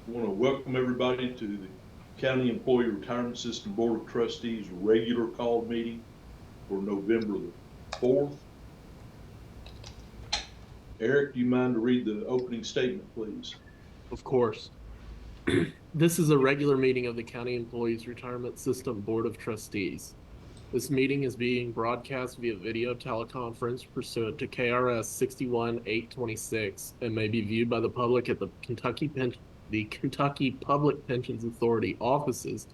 I want to welcome everybody to the County Employee Retirement System Board of Trustees regular call meeting for November the 4th. Eric, do you mind to read the opening statement, please? Of course. This is a regular meeting of the County Employees Retirement System Board of Trustees. This meeting is being broadcast via video teleconference pursuant to KRS 61-826 and may be viewed by the public at the Kentucky Public Pensions Authority offices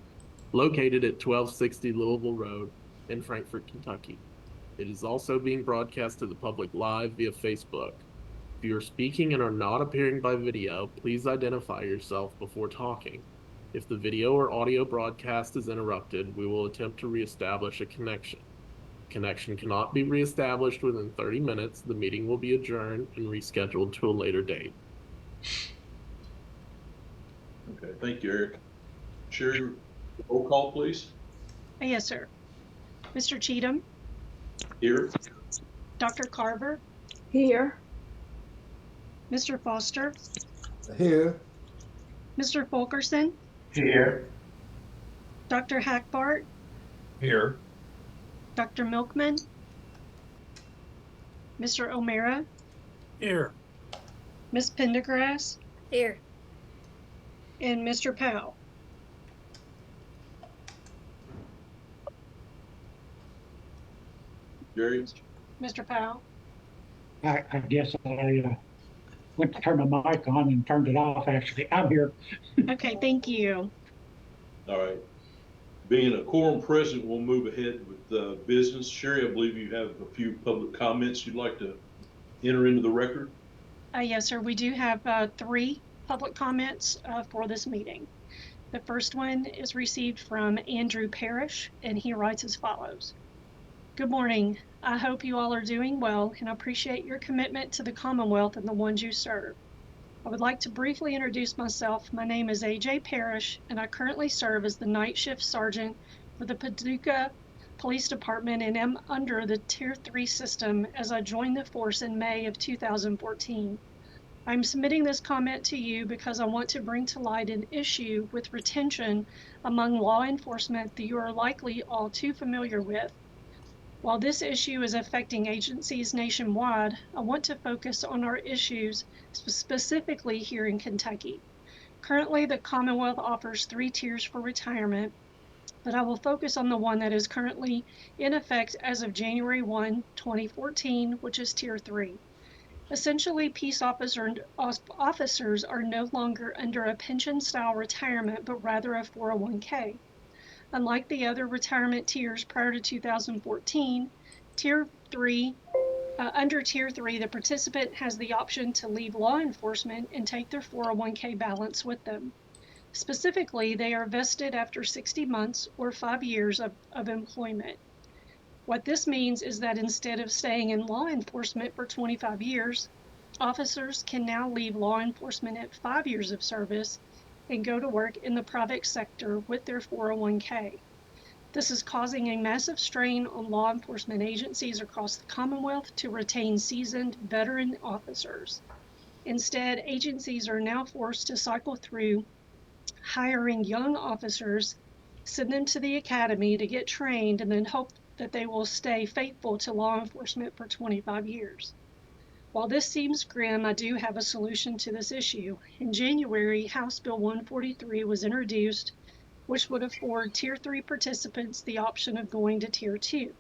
located at 1260 Louisville Road in Frankfort, Kentucky. It is also being broadcast to the public live via Facebook. If you are speaking and are not appearing by video, please identify yourself before talking. If the video or audio broadcast is interrupted, we will attempt to reestablish a connection. Connection cannot be reestablished within 30 minutes. The meeting will be adjourned and rescheduled to a later date. Okay, thank you, Eric. Sherry, roll call, please. Yes, sir. Mr. Cheatham? Here. Dr. Carver? Here. Mr. Foster? Here. Mr. Fulkerson? Here. Dr. Hackbart? Here. Dr. Milkman? Mr. O'Mara? Here. Ms. Pendergrass? Here. And Mr. Powell? Jerry? Mr. Powell? I guess I went to turn my mic on and turned it off, actually. I'm here. Okay, thank you. All right. Being a quorum present, we'll move ahead with business. Sherry, I believe you have a few public comments you'd like to enter into the record. Yes, sir. We do have 3 public comments for this meeting. The first one is received from Andrew Parrish, and he writes as follows. Good morning. I hope you all are doing well and appreciate your commitment to the Commonwealth and the ones you serve. I would like to briefly introduce myself. My name is AJ Parrish, and I currently serve as the night shift sergeant for the Paducah Police Department and am under the Tier 3 system as I joined the force in May of 2014. I'm submitting this comment to you because I want to bring to light an issue with retention among law enforcement that you are likely all too familiar with. While this issue is affecting agencies nationwide, I want to focus on our issues specifically here in Kentucky. Currently, the Commonwealth offers 3 tiers for retirement, but I will focus on the one that is currently in effect as of January 1, 2014, which is Tier 3. Essentially, peace officers are no longer under a pension-style retirement, but rather a 401k. Unlike the other retirement tiers prior to 2014, under Tier 3, the participant has the option to leave law enforcement and take their 401k balance with them. Specifically, they are vested after 60 months or 5 years of employment. What this means is that instead of staying in law enforcement for 25 years, officers can now leave law enforcement at 5 years of service and go to work in the private sector with their 401k. This is causing a massive strain on law enforcement agencies across the Commonwealth to retain seasoned veteran officers. Instead, agencies are now forced to cycle through hiring young officers, send them to the academy to get trained, and then hope that they will stay faithful to law enforcement for 25 years. While this seems grim, I do have a solution to this issue. In January, House Bill 143 was introduced, which would afford Tier 3 participants the option of going to Tier 2.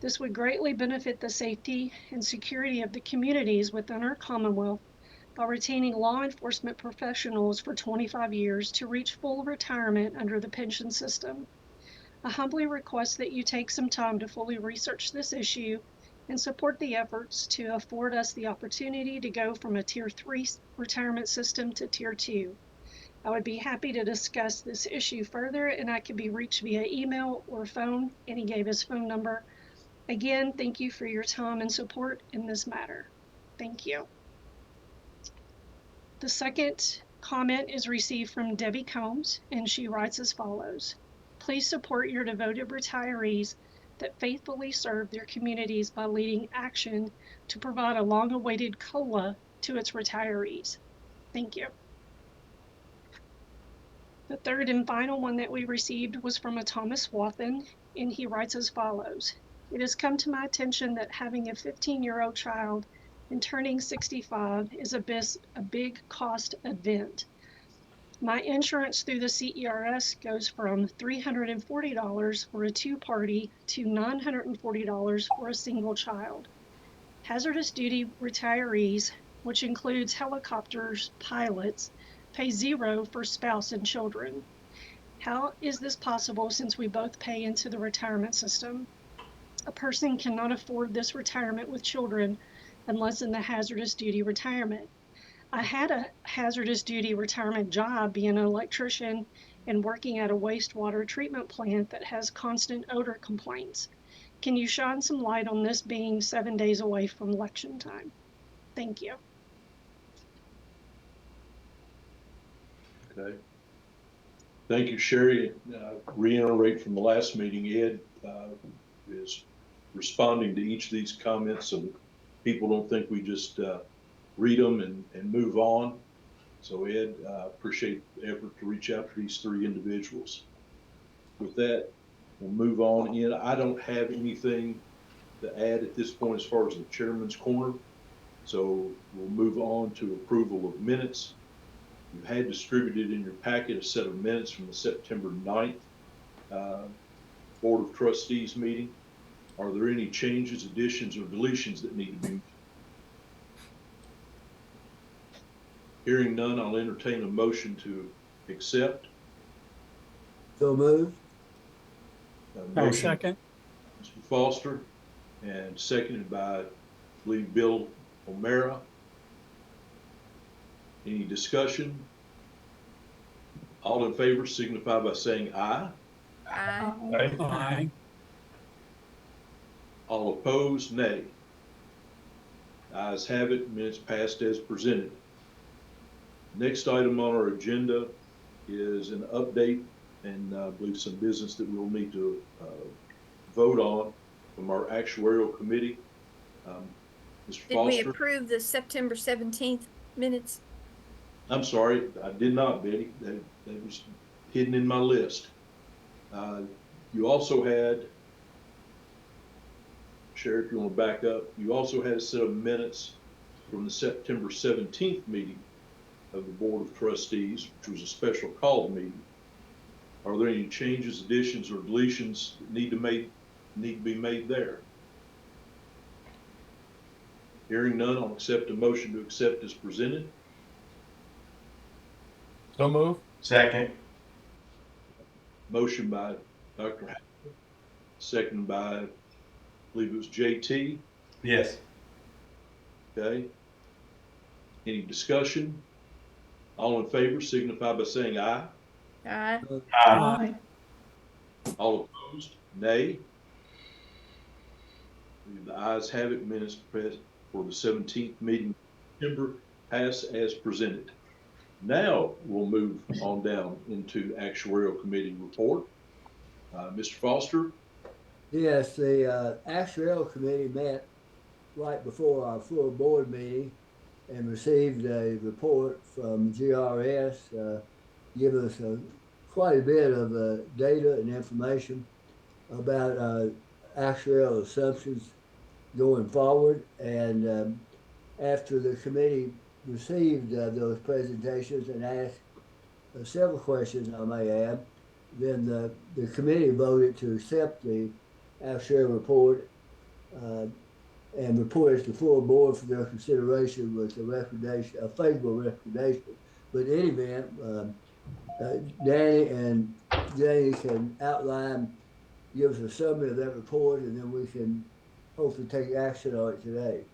This would greatly benefit the safety and security of the communities within our Commonwealth by retaining law enforcement professionals for 25 years to reach full retirement under the pension system. I humbly request that you take some time to fully research this issue and support the efforts to afford us the opportunity to go from a Tier 3 retirement system to Tier 2. I would be happy to discuss this issue further, and I can be reached via email or phone, and he gave his phone number. Again, thank you for your time and support in this matter. Thank you. The second comment is received from Debbie Combs, and she writes as follows. Please support your devoted retirees that faithfully serve their communities by leading action to provide a long-awaited COLA to its retirees. Thank you. The third and final one that we received was from a Thomas Wathen, and he writes as follows. It has come to my attention that having a 15-year-old child and turning 65 is a big cost event. My insurance through the CERS goes from $340 for a two-party to $940 for a single child. Hazardous duty retirees, which includes helicopters, pilots, pay zero for spouse and children. How is this possible since we both pay into the retirement system? A person cannot afford this retirement with children unless in the hazardous duty retirement. I had a hazardous duty retirement job being an electrician and working at a wastewater treatment plant that has constant odor complaints. Can you shine some light on this being 7 days away from election time? Thank you. Okay. Thank you, Sherry. Reiterate from the last meeting, Ed is responding to each of these comments so that people don't think we just read them and move on. So Ed, appreciate the effort to reach out to these three individuals. With that, we'll move on in. I don't have anything to add at this point as far as the chairman's corner. So we'll move on to approval of minutes. You had distributed in your packet a set of minutes from the September 9th Board of Trustees meeting. Are there any changes, additions, or deletions that need to be made? Hearing none, I'll entertain a motion to accept. So moved. Motion, Second. Mr. Foster, and seconded by, I believe, Bill O'Mara. Any discussion? All in favor signify by saying aye. Aye. Aye. All opposed, nay. Ayes have it, minutes passed as presented. Next item on our agenda is an update and I believe some business that we'll need to vote on from our actuarial committee. Mr. Did we Foster? approve the September 17th minutes? I'm sorry, I did not, Betty. That was hidden in my list. You also had, Sheriff, if you want to back up, you also had a set of minutes from the September 17th meeting of the Board of Trustees, which was a special call meeting. Are there any changes, additions, or deletions that need to be made there? Hearing none, I'll accept a motion to accept as presented. So moved. Second. Motion by Dr. Hackett, second by, I believe it was JT. Yes. Okay. Any discussion? All in favor signify by saying aye. Aye. Aye. All opposed, nay. The ayes have it, minutes for the 17th meeting in September pass as presented. Now we'll move on down into actuarial committee report. Mr. Foster? Yes, the actuarial committee met right before our full board meeting and received a report from GRS, giving us quite a bit of data and information about actuarial assumptions going forward. And after the committee received those presentations and asked several questions, I may add, then the committee voted to accept the actuarial report and report it to full board for their consideration with a recommendation, a favorable recommendation. But in any event, Danny can outline, give us a summary of that report, and then we can hopefully take action on it today.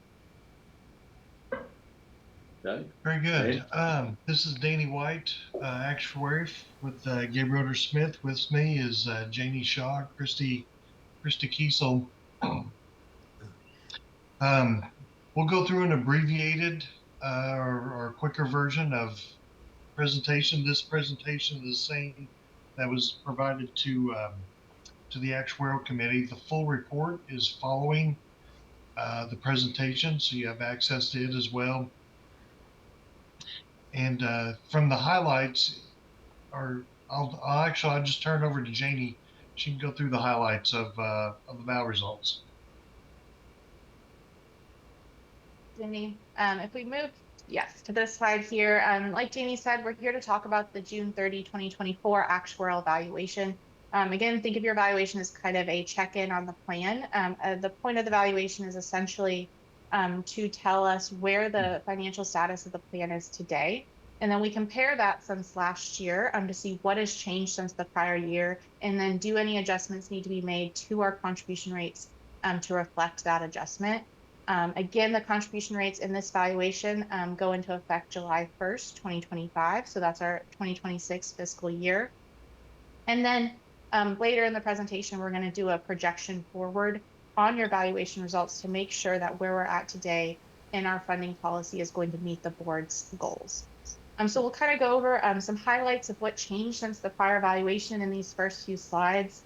Okay. Very good. This is Danny White, actuary with Gabriel Smith. With me is Janie Shaw, Christy Kiesel. We'll go through an abbreviated or quicker version of presentation. This presentation is the same that was provided to the actuarial committee. The full report is following the presentation, so you have access to it as well. And from the highlights, our I'll just turn it over to Janie. She can go through the highlights of the VAL results. Jenny, if we move, yes, to this slide here, like Jamie said, we're here to talk about the June 30, 2024 actuarial evaluation. Again, think of your evaluation as kind of a check-in on the plan. The point of the evaluation is essentially to tell us where the financial status of the plan is today. And then we compare that since last year to see what has changed since the prior year, and then do any adjustments need to be made to our contribution rates to reflect that adjustment. Again, the contribution rates in this valuation go into effect July 1st, 2025. So that's our 2026 fiscal year. And then later in the presentation, we're going to do a projection forward on your valuation results to make sure that where we're at today in our funding policy is going to meet the board's goals. So we'll kind of go over some highlights of what changed since the prior valuation in these first few slides.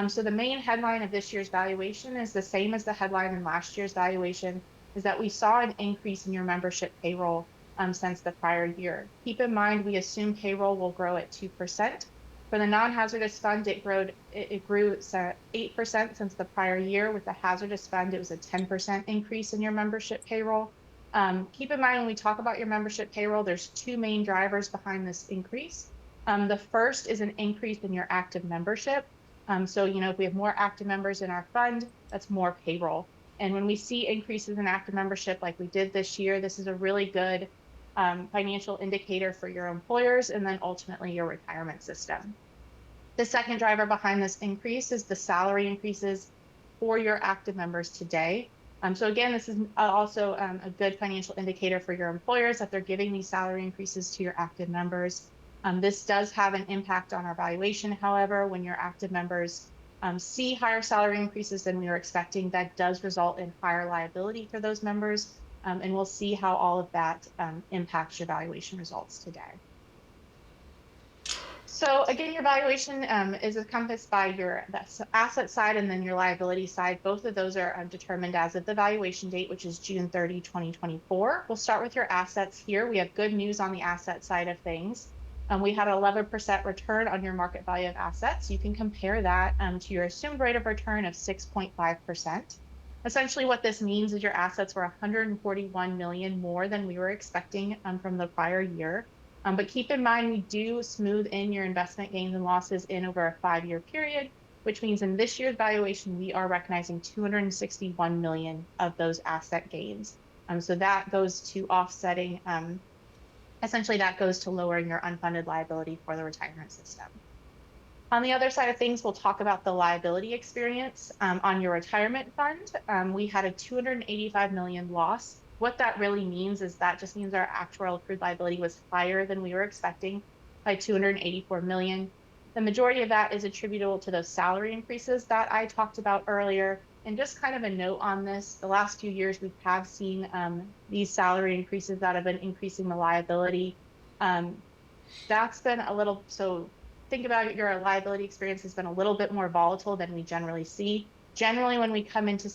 So the main headline of this year's valuation is the same as the headline in last year's valuation, is that we saw an increase in your membership payroll since the prior year. Keep in mind, we assume payroll will grow at 2%. For the non-hazardous fund, it grew 8% since the prior year. With the hazardous fund, it was a 10% increase in your membership payroll. Keep in mind, when we talk about your membership payroll, there's two main drivers behind this increase. The first is an increase in your active membership. So, if we have more active members in our fund, that's more payroll. And when we see increases in active membership like we did this year, this is a really good financial indicator for your employers and then ultimately your retirement system. The second driver behind this increase is the salary increases for your active members today. So again, this is also a good financial indicator for your employers that they're giving these salary increases to your active members. This does have an impact on our valuation. However, when your active members see higher salary increases than we were expecting, that does result in higher liability for those members. And we'll see how all of that impacts your valuation results today. So again, your valuation is encompassed by your asset side and then your liability side. Both of those are determined as of the valuation date, which is June 30, 2024. We'll start with your assets here. We have good news on the asset side of things. We had an 11% return on your market value of assets. You can compare that to your assumed rate of return of 6.5%. Essentially, what this means is your assets were 141 million more than we were expecting from the prior year. But keep in mind, we do smooth in your investment gains and losses in over a 5-year period, which means in this year's valuation, we are recognizing 261 million of those asset gains. So that goes to offsetting, essentially that goes to lowering your unfunded liability for the retirement system. On the other side of things, we'll talk about the liability experience on your retirement fund. We had a 285 million loss. What that really means is that just means our actuarial accrued liability was higher than we were expecting by 284 million. The majority of that is attributable to those salary increases that I talked about earlier. And just kind of a note on this, the last few years we have seen these salary increases that have been increasing the liability. That's been a little, so think about it, your liability experience has been a little bit more volatile than we generally see. Generally, when we come in to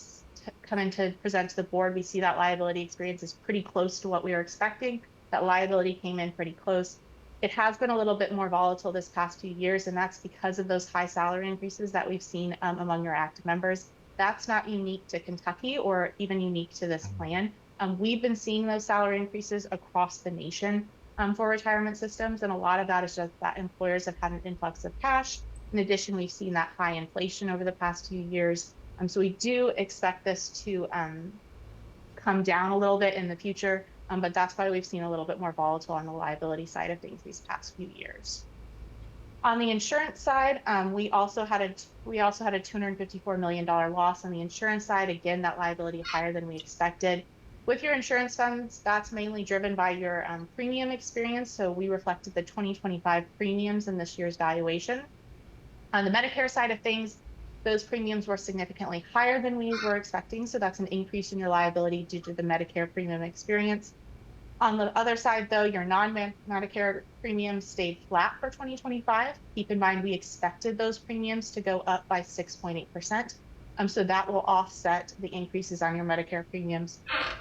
present to the board, we see that liability experience is pretty close to what we were expecting. That liability came in pretty close. It has been a little bit more volatile this past few years, and that's because of those high salary increases that we've seen among your active members. That's not unique to Kentucky or even unique to this plan. We've been seeing those salary increases across the nation for retirement systems, and a lot of that is just that employers have had an influx of cash. In addition, we've seen that high inflation over the past few years. So we do expect this to come down a little bit in the future, but that's why we've seen a little bit more volatile on the liability side of things these past few years. On the insurance side, we also had a $254 million loss on the insurance side. Again, that liability higher than we expected. With your insurance funds, that's mainly driven by your premium experience. So we reflected the 2025 premiums in this year's valuation. On the Medicare side of things, those premiums were significantly higher than we were expecting. So that's an increase in your liability due to the Medicare premium experience. On the other side, though, your non-Medicare premiums stayed flat for 2025. Keep in mind, we expected those premiums to go up by 6.8%. So that will offset the increases on your Medicare premiums.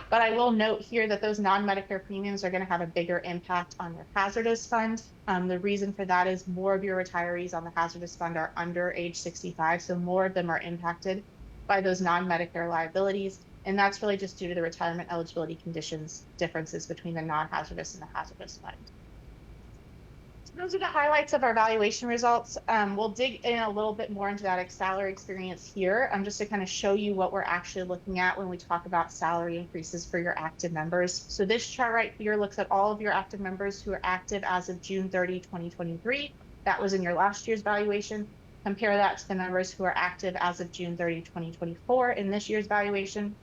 But I will note here that those non-Medicare premiums are going to have a bigger impact on your hazardous fund. The reason for that is more of your retirees on the hazardous fund are under age 65, so more of them are impacted by those non-Medicare liabilities. And that's really just due to the retirement eligibility conditions differences between the non-hazardous and the hazardous fund. So those are the highlights of our valuation results. We'll dig in a little bit more into that salary experience here, just to kind of show you what we're actually looking at when we talk about salary increases for your active members. So this chart right here looks at all of your active members who are active as of June 30, 2023. That was in your last year's valuation. Compare that to the members who are active as of June 30, 2024 in this year's valuation.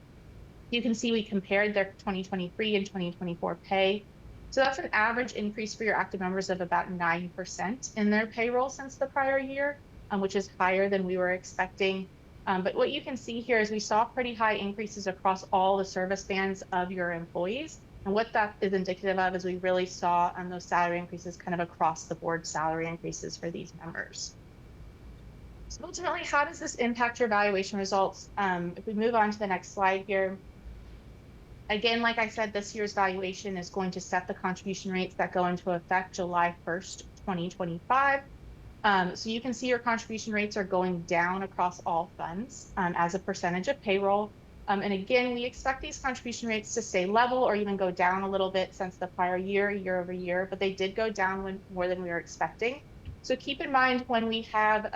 You can see we compared their 2023 and 2024 pay. So that's an average increase for your active members of about 9% in their payroll since the prior year, which is higher than we were expecting. But what you can see here is we saw pretty high increases across all the service bands of your employees. And what that is indicative of is we really saw those salary increases kind of across the board salary increases for these members. So ultimately, how does this impact your valuation results? If we move on to the next slide here, again, like I said, this year's valuation is going to set the contribution rates that go into effect July 1st, 2025. So you can see your contribution rates are going down across all funds as a percentage of payroll. And again, we expect these contribution rates to stay level or even go down a little bit since the prior year over year, but they did go down more than we were expecting. So keep in mind when we have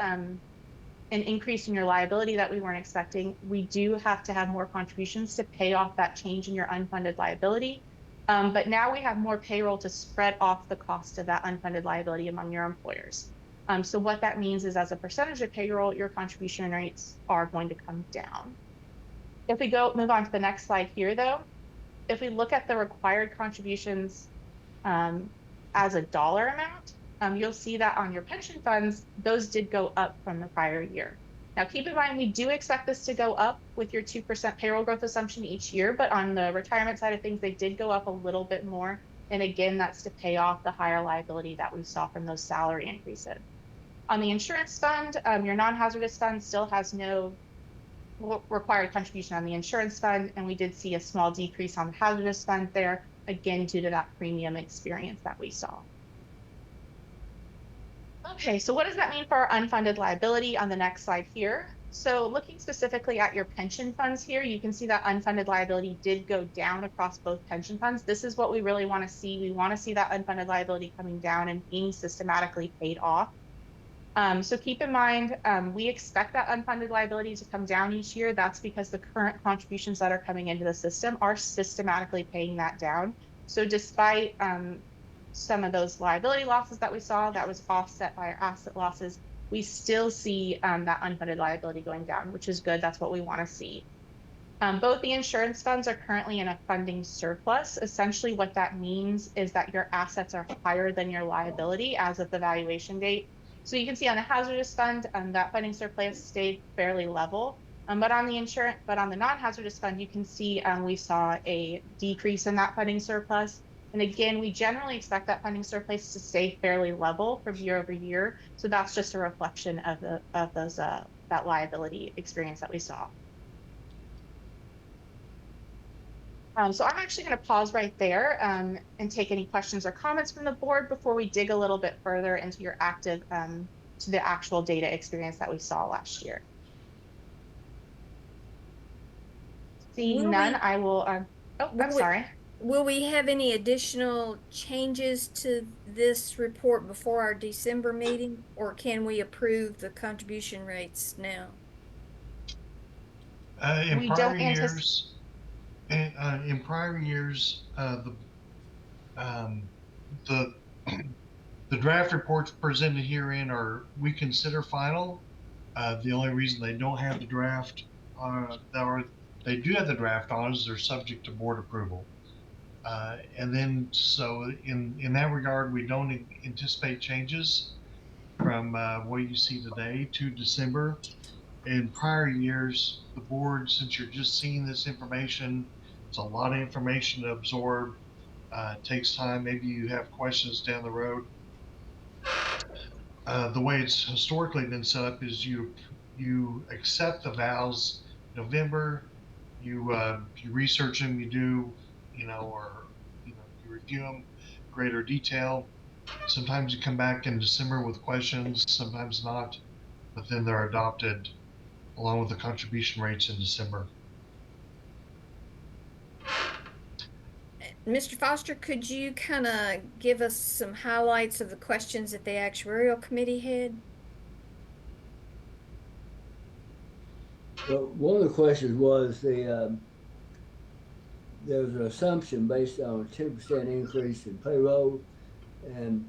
an increase in your liability that we weren't expecting, we do have to have more contributions to pay off that change in your unfunded liability. But now we have more payroll to spread off the cost of that unfunded liability among your employers. So what that means is as a percentage of payroll, your contribution rates are going to come down. If we move on to the next slide here though, if we look at the required contributions as a dollar amount, you'll see that on your pension funds, those did go up from the prior year. Now, keep in mind, we do expect this to go up with your 2% payroll growth assumption each year, but on the retirement side of things, they did go up a little bit more. And again, that's to pay off the higher liability that we saw from those salary increases. On the insurance fund, your non-hazardous fund still has no required contribution on the insurance fund, and we did see a small decrease on the hazardous fund there, again, due to that premium experience that we saw. Okay, so what does that mean for our unfunded liability on the next slide here? So looking specifically at your pension funds here, you can see that unfunded liability did go down across both pension funds. This is what we really want to see. We want to see that unfunded liability coming down and being systematically paid off. So keep in mind, we expect that unfunded liability to come down each year. That's because the current contributions that are coming into the system are systematically paying that down. So despite some of those liability losses that we saw that was offset by our asset losses, we still see that unfunded liability going down, which is good. That's what we want to see. Both the insurance funds are currently in a funding surplus. Essentially what that means is that your assets are higher than your liability as of the valuation date. So you can see on the hazardous fund, that funding surplus stayed fairly level. But on the non-hazardous fund, you can see we saw a decrease in that funding surplus. And again, we generally expect that funding surplus to stay fairly level from year over year. So that's just a reflection of that liability experience that we saw. So I'm actually going to pause right there and take any questions or comments from the board before we dig a little bit further into your active, to the actual data experience that we saw last year. Seeing none, I will, I'm sorry. Will we have any additional changes to this report before our December meeting, or can we approve the contribution rates now? In prior years, the draft reports presented herein we consider final. The only reason they don't have the draft, they do have the draft on is they're subject to board approval. And then, so in that regard, we don't anticipate changes from what you see today to December. In prior years, the board, since you're just seeing this information, it's a lot of information to absorb. It takes time. Maybe you have questions down the road. The way it's historically been set up is you accept the vows November, you research them, you do, or you review them greater detail. Sometimes you come back in December with questions, sometimes not, but then they're adopted along with the contribution rates in December. Mr. Foster, could you kind of give us some highlights of the questions that the actuarial committee had? Well, one of the questions was there was an assumption based on a 10% increase in payroll, and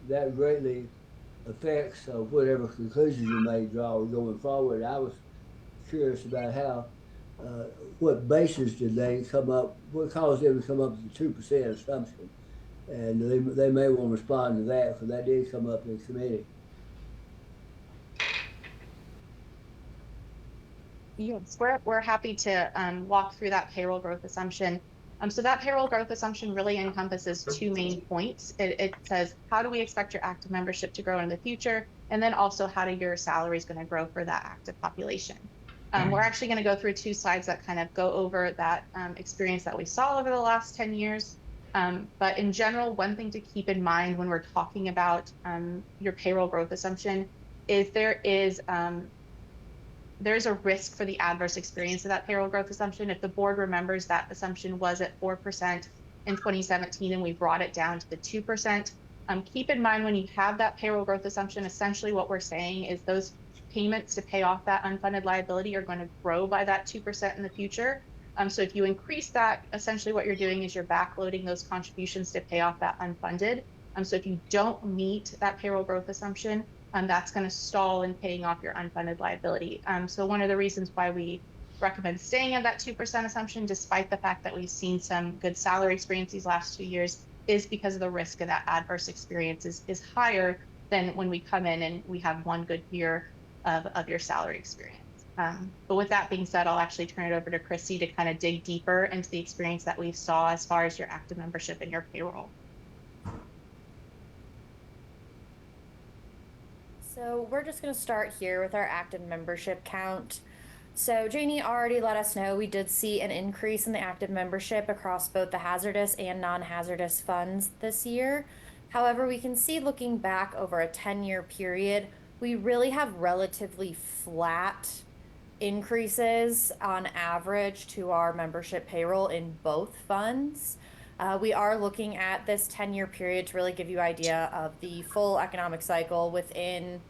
that greatly affects whatever conclusions you may draw going forward. I was curious about how, what basis did they come up, what caused them to come up with the 2% assumption? And they may want to respond to that, because that did come up in committee. Yes, we're happy to walk through that payroll growth assumption. So that payroll growth assumption really encompasses two main points. It says, how do we expect your active membership to grow in the future? And then also, how do your salaries going to grow for that active population? We're actually going to go through two slides that kind of go over that experience that we saw over the last 10 years. But in general, one thing to keep in mind when we're talking about your payroll growth assumption is there's a risk for the adverse experience of that payroll growth assumption. If the board remembers, that assumption was at 4% in 2017, and we brought it down to the 2%. Keep in mind, when you have that payroll growth assumption, essentially what we're saying is those payments to pay off that unfunded liability are going to grow by that 2% in the future. So if you increase that, essentially what you're doing is you're backloading those contributions to pay off that unfunded. So if you don't meet that payroll growth assumption, that's going to stall in paying off your unfunded liability. So one of the reasons why we recommend staying at that 2% assumption, despite the fact that we've seen some good salary experience these last 2 years, is because of the risk of that adverse experience is higher than when we come in and we have one good year of your salary experience. But with that being said, I'll actually turn it over to Chrissy to kind of dig deeper into the experience that we saw as far as your active membership and your payroll. So we're just going to start here with our active membership count. So Janie already let us know we did see an increase in the active membership across both the hazardous and non-hazardous funds this year. However, we can see looking back over a 10-year period, we really have relatively flat increases on average to our membership payroll in both funds. We are looking at this 10-year period to really give you an idea of the full economic cycle within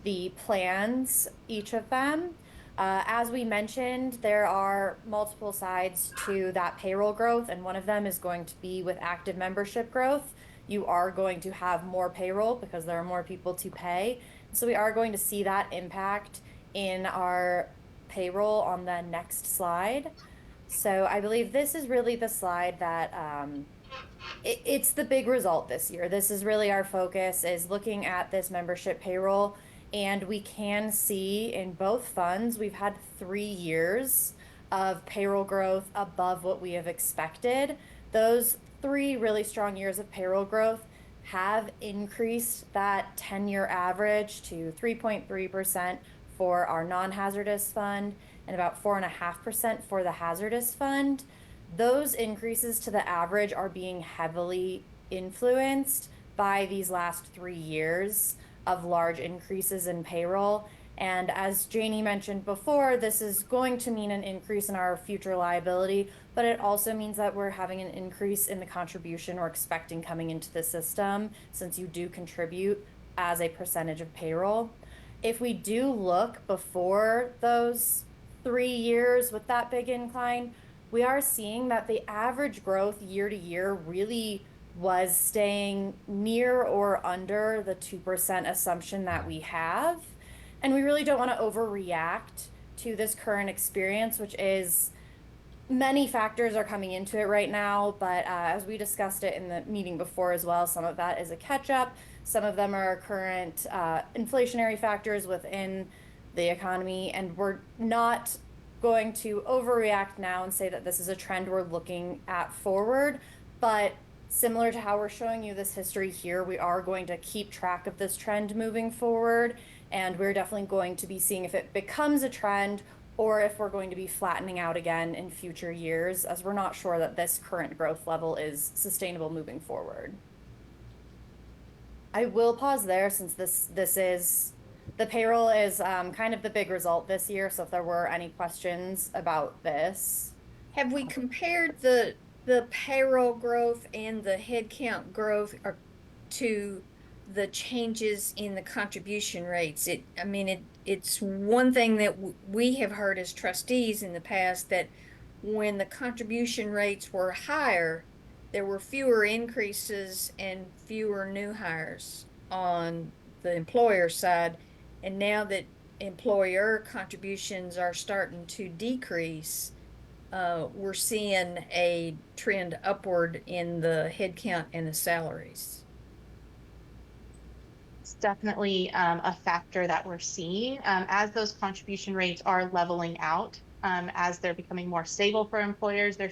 the plans, each of them. As we mentioned, there are multiple sides to that payroll growth, and one of them is going to be with active membership growth. You are going to have more payroll because there are more people to pay. So we are going to see that impact in our payroll on the next slide. So I believe this is really the slide that it's the big result this year. This is really our focus, is looking at this membership payroll. And we can see in both funds, we've had 3 years of payroll growth above what we have expected. Those 3 really strong years of payroll growth have increased that 10-year average to 3.3% for our non-hazardous fund and about 4.5% for the hazardous fund. Those increases to the average are being heavily influenced by these last 3 years of large increases in payroll. And as Janie mentioned before, this is going to mean an increase in our future liability, but it also means that we're having an increase in the contribution we're expecting coming into the system, since you do contribute as a percentage of payroll. If we do look before those 3 years with that big incline, we are seeing that the average growth year to year really was staying near or under the 2% assumption that we have. And we really don't want to overreact to this current experience, which is many factors are coming into it right now. But as we discussed it in the meeting before as well, some of that is a catch up. Some of them are current inflationary factors within the economy. And we're not going to overreact now and say that this is a trend we're looking at forward. But similar to how we're showing you this history here, we are going to keep track of this trend moving forward, and we're definitely going to be seeing if it becomes a trend or if we're going to be flattening out again in future years, as we're not sure that this current growth level is sustainable moving forward. I will pause there since the payroll is kind of the big result this year. So if there were any questions about this. Have we compared the payroll growth and the headcount growth to the changes in the contribution rates? It's one thing that we have heard as trustees in the past, that when the contribution rates were higher, there were fewer increases and fewer new hires on the employer side. And now that employer contributions are starting to decrease, we're seeing a trend upward in the headcount and the salaries. It's definitely a factor that we're seeing as those contribution rates are leveling out. As they're becoming more stable for employers, they're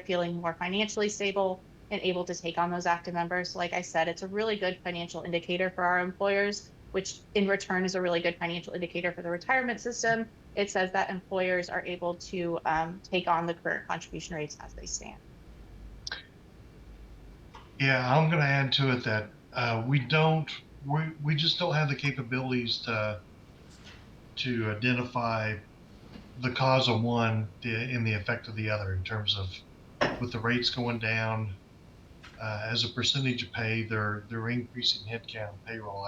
feeling more financially stable and able to take on those active members. So like I said, it's a really good financial indicator for our employers, which in return is a really good financial indicator for the retirement system. It says that employers are able to take on the current contribution rates as they stand. Yeah, I'm going to add to it that we just don't have the capabilities to identify the cause of one in the effect of the other, in terms of with the rates going down as a percentage of pay, they're increasing headcount payroll.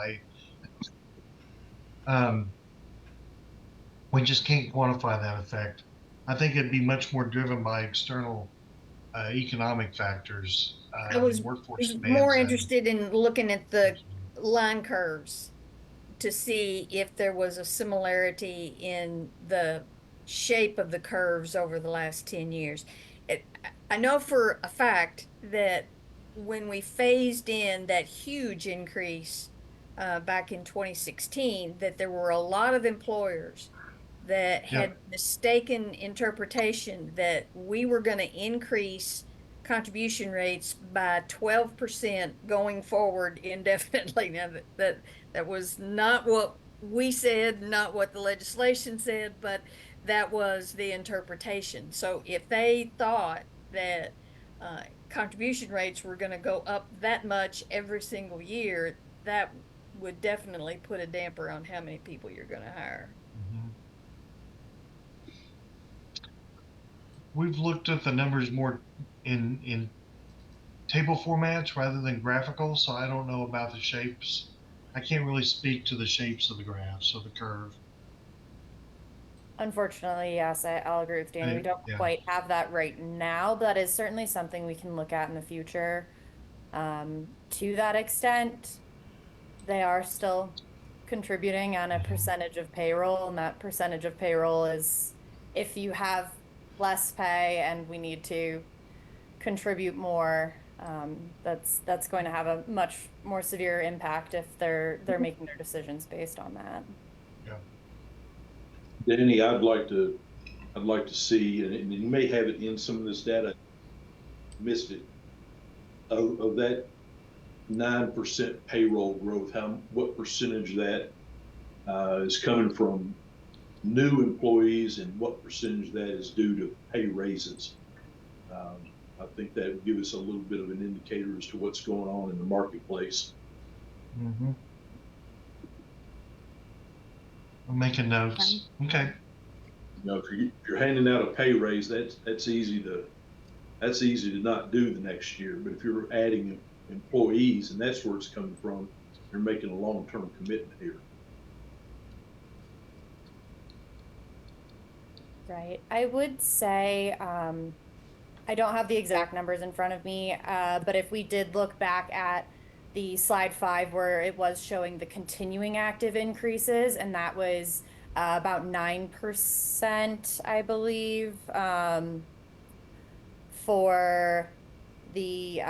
We just can't quantify that effect. I think it'd be much more driven by external economic factors. I was workforce more demands interested in looking at the line curves to see if there was a similarity in the shape of the curves over the last 10 years. I know for a fact that when we phased in that huge increase back in 2016, that there were a lot of employers that had mistaken interpretation that we were going to increase contribution rates by 12% going forward indefinitely. Now that was not what we said, not what the legislation said, but that was the interpretation. So if they thought that contribution rates were going to go up that much every single year, that would definitely put a damper on how many people you're going to hire. Mm-hmm. We've looked at the numbers more in table formats rather than graphical, so I don't know about the shapes. I can't really speak to the shapes of the graphs of the curve. Unfortunately, yes, I'll agree with Danny. We don't quite have that right now, but that is certainly something we can look at in the future. To that extent, they are still contributing on a percentage of payroll, and that percentage of payroll is if you have less pay and we need to contribute more, that's going to have a much more severe impact if they're making their decisions based on that. Yeah. Danny, I'd like to see, and you may have it in some of this data, missed it, of that 9% payroll growth, what percentage of that is coming from new employees and what percentage of that is due to pay raises. I think that would give us a little bit of an indicator as to what's going on in the marketplace. Mm-hmm. I'm making notes. Okay. You know, if you're handing out a pay raise, that's easy to not do the next year. But if you're adding employees and that's where it's coming from, you're making a long-term commitment here. Right. I would say, I don't have the exact numbers in front of me, but if we did look back at the slide 5 where it was showing the continuing active increases, and that was about 9%, I believe, for the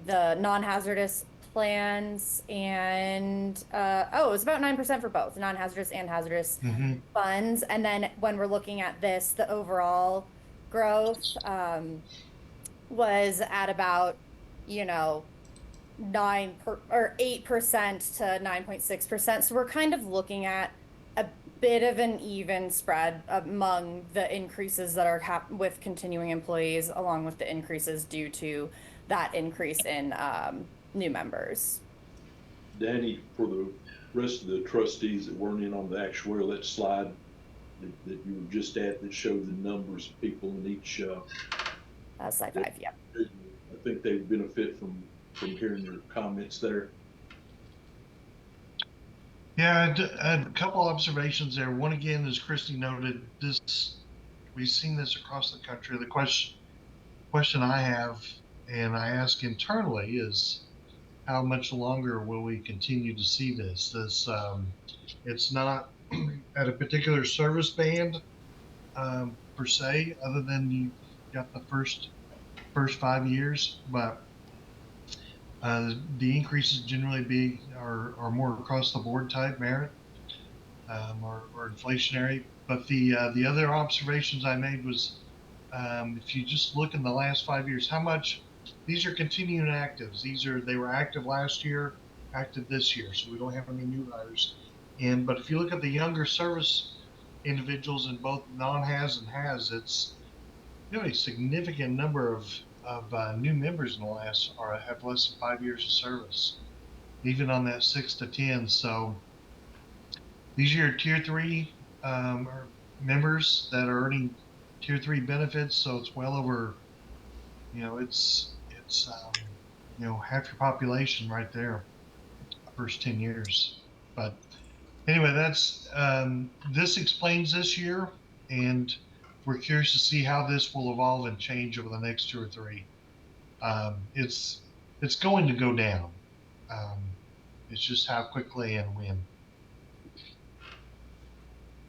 non-hazardous plans, and it was about 9% for both non-hazardous and hazardous funds. And then when we're looking at this, the overall growth was at about 8% to 9.6%. So we're kind of looking at bit of an even spread among the increases that are with continuing employees, along with the increases due to that increase in new members. Danny, for the rest of the trustees that weren't in on the actuarial, that slide that you were just at that showed the numbers of people in each. Slide 5, yeah. I think they benefit from hearing your comments there. Yeah, a couple observations there. One, again, as Christy noted, we've seen this across the country. The question I have, and I ask internally, is how much longer will we continue to see this? It's not at a particular service band per se, other than you got the first 5 years, but the increases generally are more across the board type merit or inflationary. But the other observations I made was if you just look in the last 5 years, how much these are continuing actives. They were active last year, active this year, so we don't have any new hires. But if you look at the younger service individuals in both non-has and has, it's a significant number of new members in the last or have less than 5 years of service, even on that 6 to 10. So these are your tier 3 members that are earning tier 3 benefits. So it's well over, it's half your population right there, first 10 years. But anyway, that's this explains this year, and we're curious to see how this will evolve and change over the next 2 or 3. It's going to go down. It's just how quickly and when.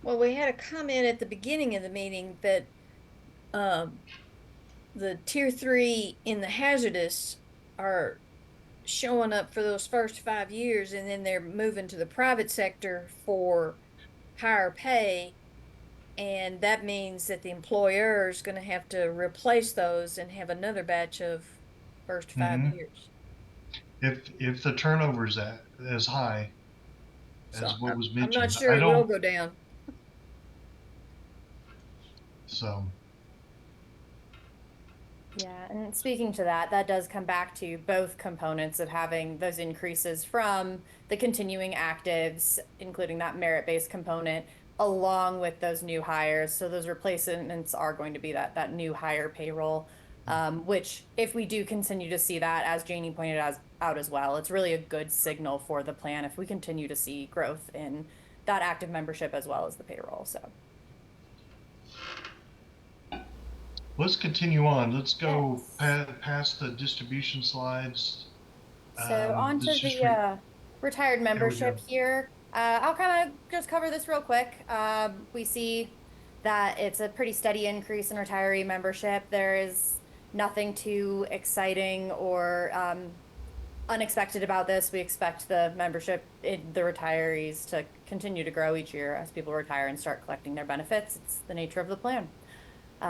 Well, we had a comment at the beginning of the meeting that the tier 3 in the hazardous are showing up for those first 5 years, and then they're moving to the private sector for higher pay. And that means that the employer is going to have to replace those and have another batch of first 5 years. If the turnover is as high as what was mentioned, I'm not sure it will go down. So. Yeah, and speaking to that, that does come back to both components of having those increases from the continuing actives, including that merit-based component, along with those new hires. So those replacements are going to be that new hire payroll, which if we do continue to see that, as Janie pointed out as well, it's really a good signal for the plan if we continue to see growth in that active membership as well as the payroll. So. Let's continue on. Let's go past the distribution slides. So on to the retired membership here. I'll kind of just cover this real quick. We see that it's a pretty steady increase in retiree membership. There is nothing too exciting or unexpected about this. We expect the membership in the retirees to continue to grow each year as people retire and start collecting their benefits. It's the nature of the plan.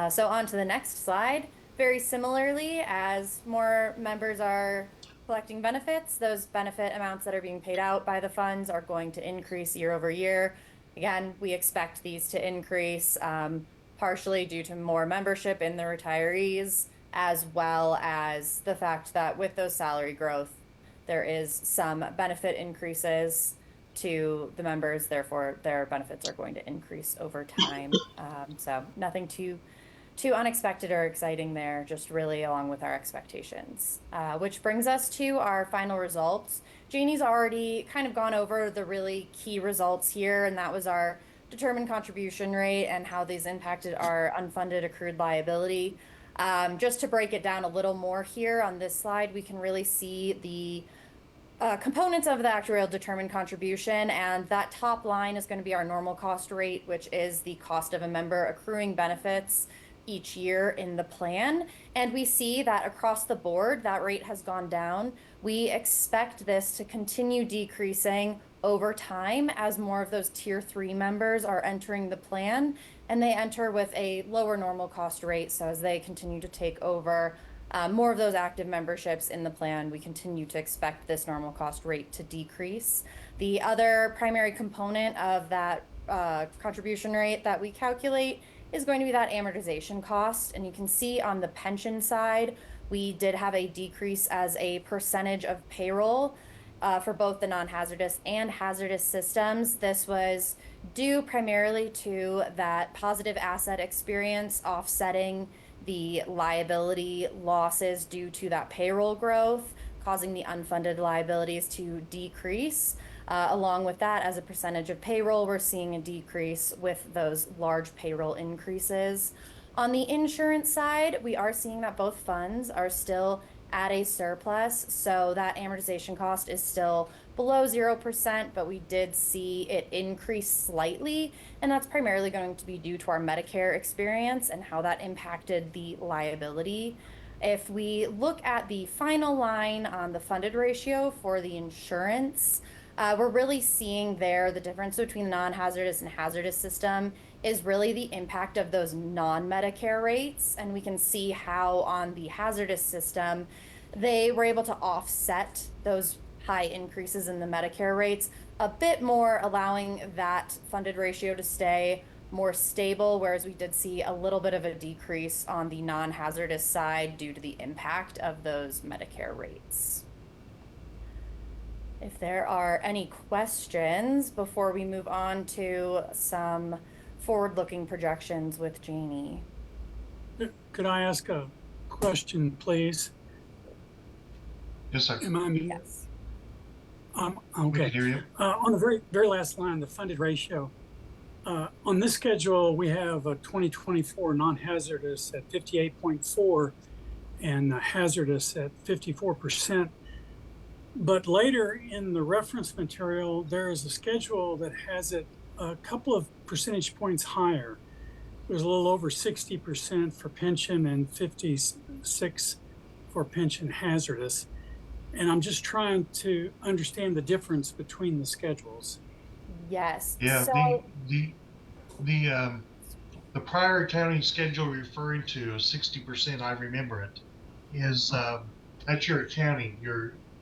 So on to the next slide. Very similarly, as more members are collecting benefits, those benefit amounts that are being paid out by the funds are going to increase year over year. Again, we expect these to increase partially due to more membership in the retirees, as well as the fact that with those salary growth, there is some benefit increases to the members, therefore their benefits are going to increase over time. So nothing too unexpected or exciting there, just really along with our expectations. Which brings us to our final results. Janie's already kind of gone over the really key results here, and that was our determined contribution rate and how these impacted our unfunded accrued liability. Just to break it down a little more here on this slide, we can really see the components of the actuarial determined contribution, and that top line is going to be our normal cost rate, which is the cost of a member accruing benefits each year in the plan. And we see that across the board, that rate has gone down. We expect this to continue decreasing over time as more of those tier 3 members are entering the plan, and they enter with a lower normal cost rate. So as they continue to take over more of those active memberships in the plan, we continue to expect this normal cost rate to decrease. The other primary component of that contribution rate that we calculate is going to be that amortization cost. And you can see on the pension side, we did have a decrease as a percentage of payroll for both the non-hazardous and hazardous systems. This was due primarily to that positive asset experience offsetting the liability losses due to that payroll growth, causing the unfunded liabilities to decrease. Along with that, as a percentage of payroll, we're seeing a decrease with those large payroll increases. On the insurance side, we are seeing that both funds are still at a surplus, so that amortization cost is still below 0%, but we did see it increase slightly, and that's primarily going to be due to our Medicare experience and how that impacted the liability. If we look at the final line on the funded ratio for the insurance, we're really seeing there the difference between the non-hazardous and hazardous system is really the impact of those non-Medicare rates. And we can see how on the hazardous system, they were able to offset those high increases in the Medicare rates a bit more, allowing that funded ratio to stay more stable, whereas we did see a little bit of a decrease on the non-hazardous side due to the impact of those Medicare rates. If there are any questions before we move on to some forward-looking projections with Janie. Could I ask a question, please? Yes, sir. Am I muted? Yes. We Okay. can hear you. On the very last line, the funded ratio. On this schedule, we have a 2024 non-hazardous at 58.4 and hazardous at 54%. But later in the reference material, there is a schedule that has it a couple of percentage points higher. It was a little over 60% for pension and 56 for pension hazardous. And I'm just trying to understand the difference between the schedules. Yes. Yeah, So the prior accounting schedule referring to 60%, I remember it, is that's your accounting.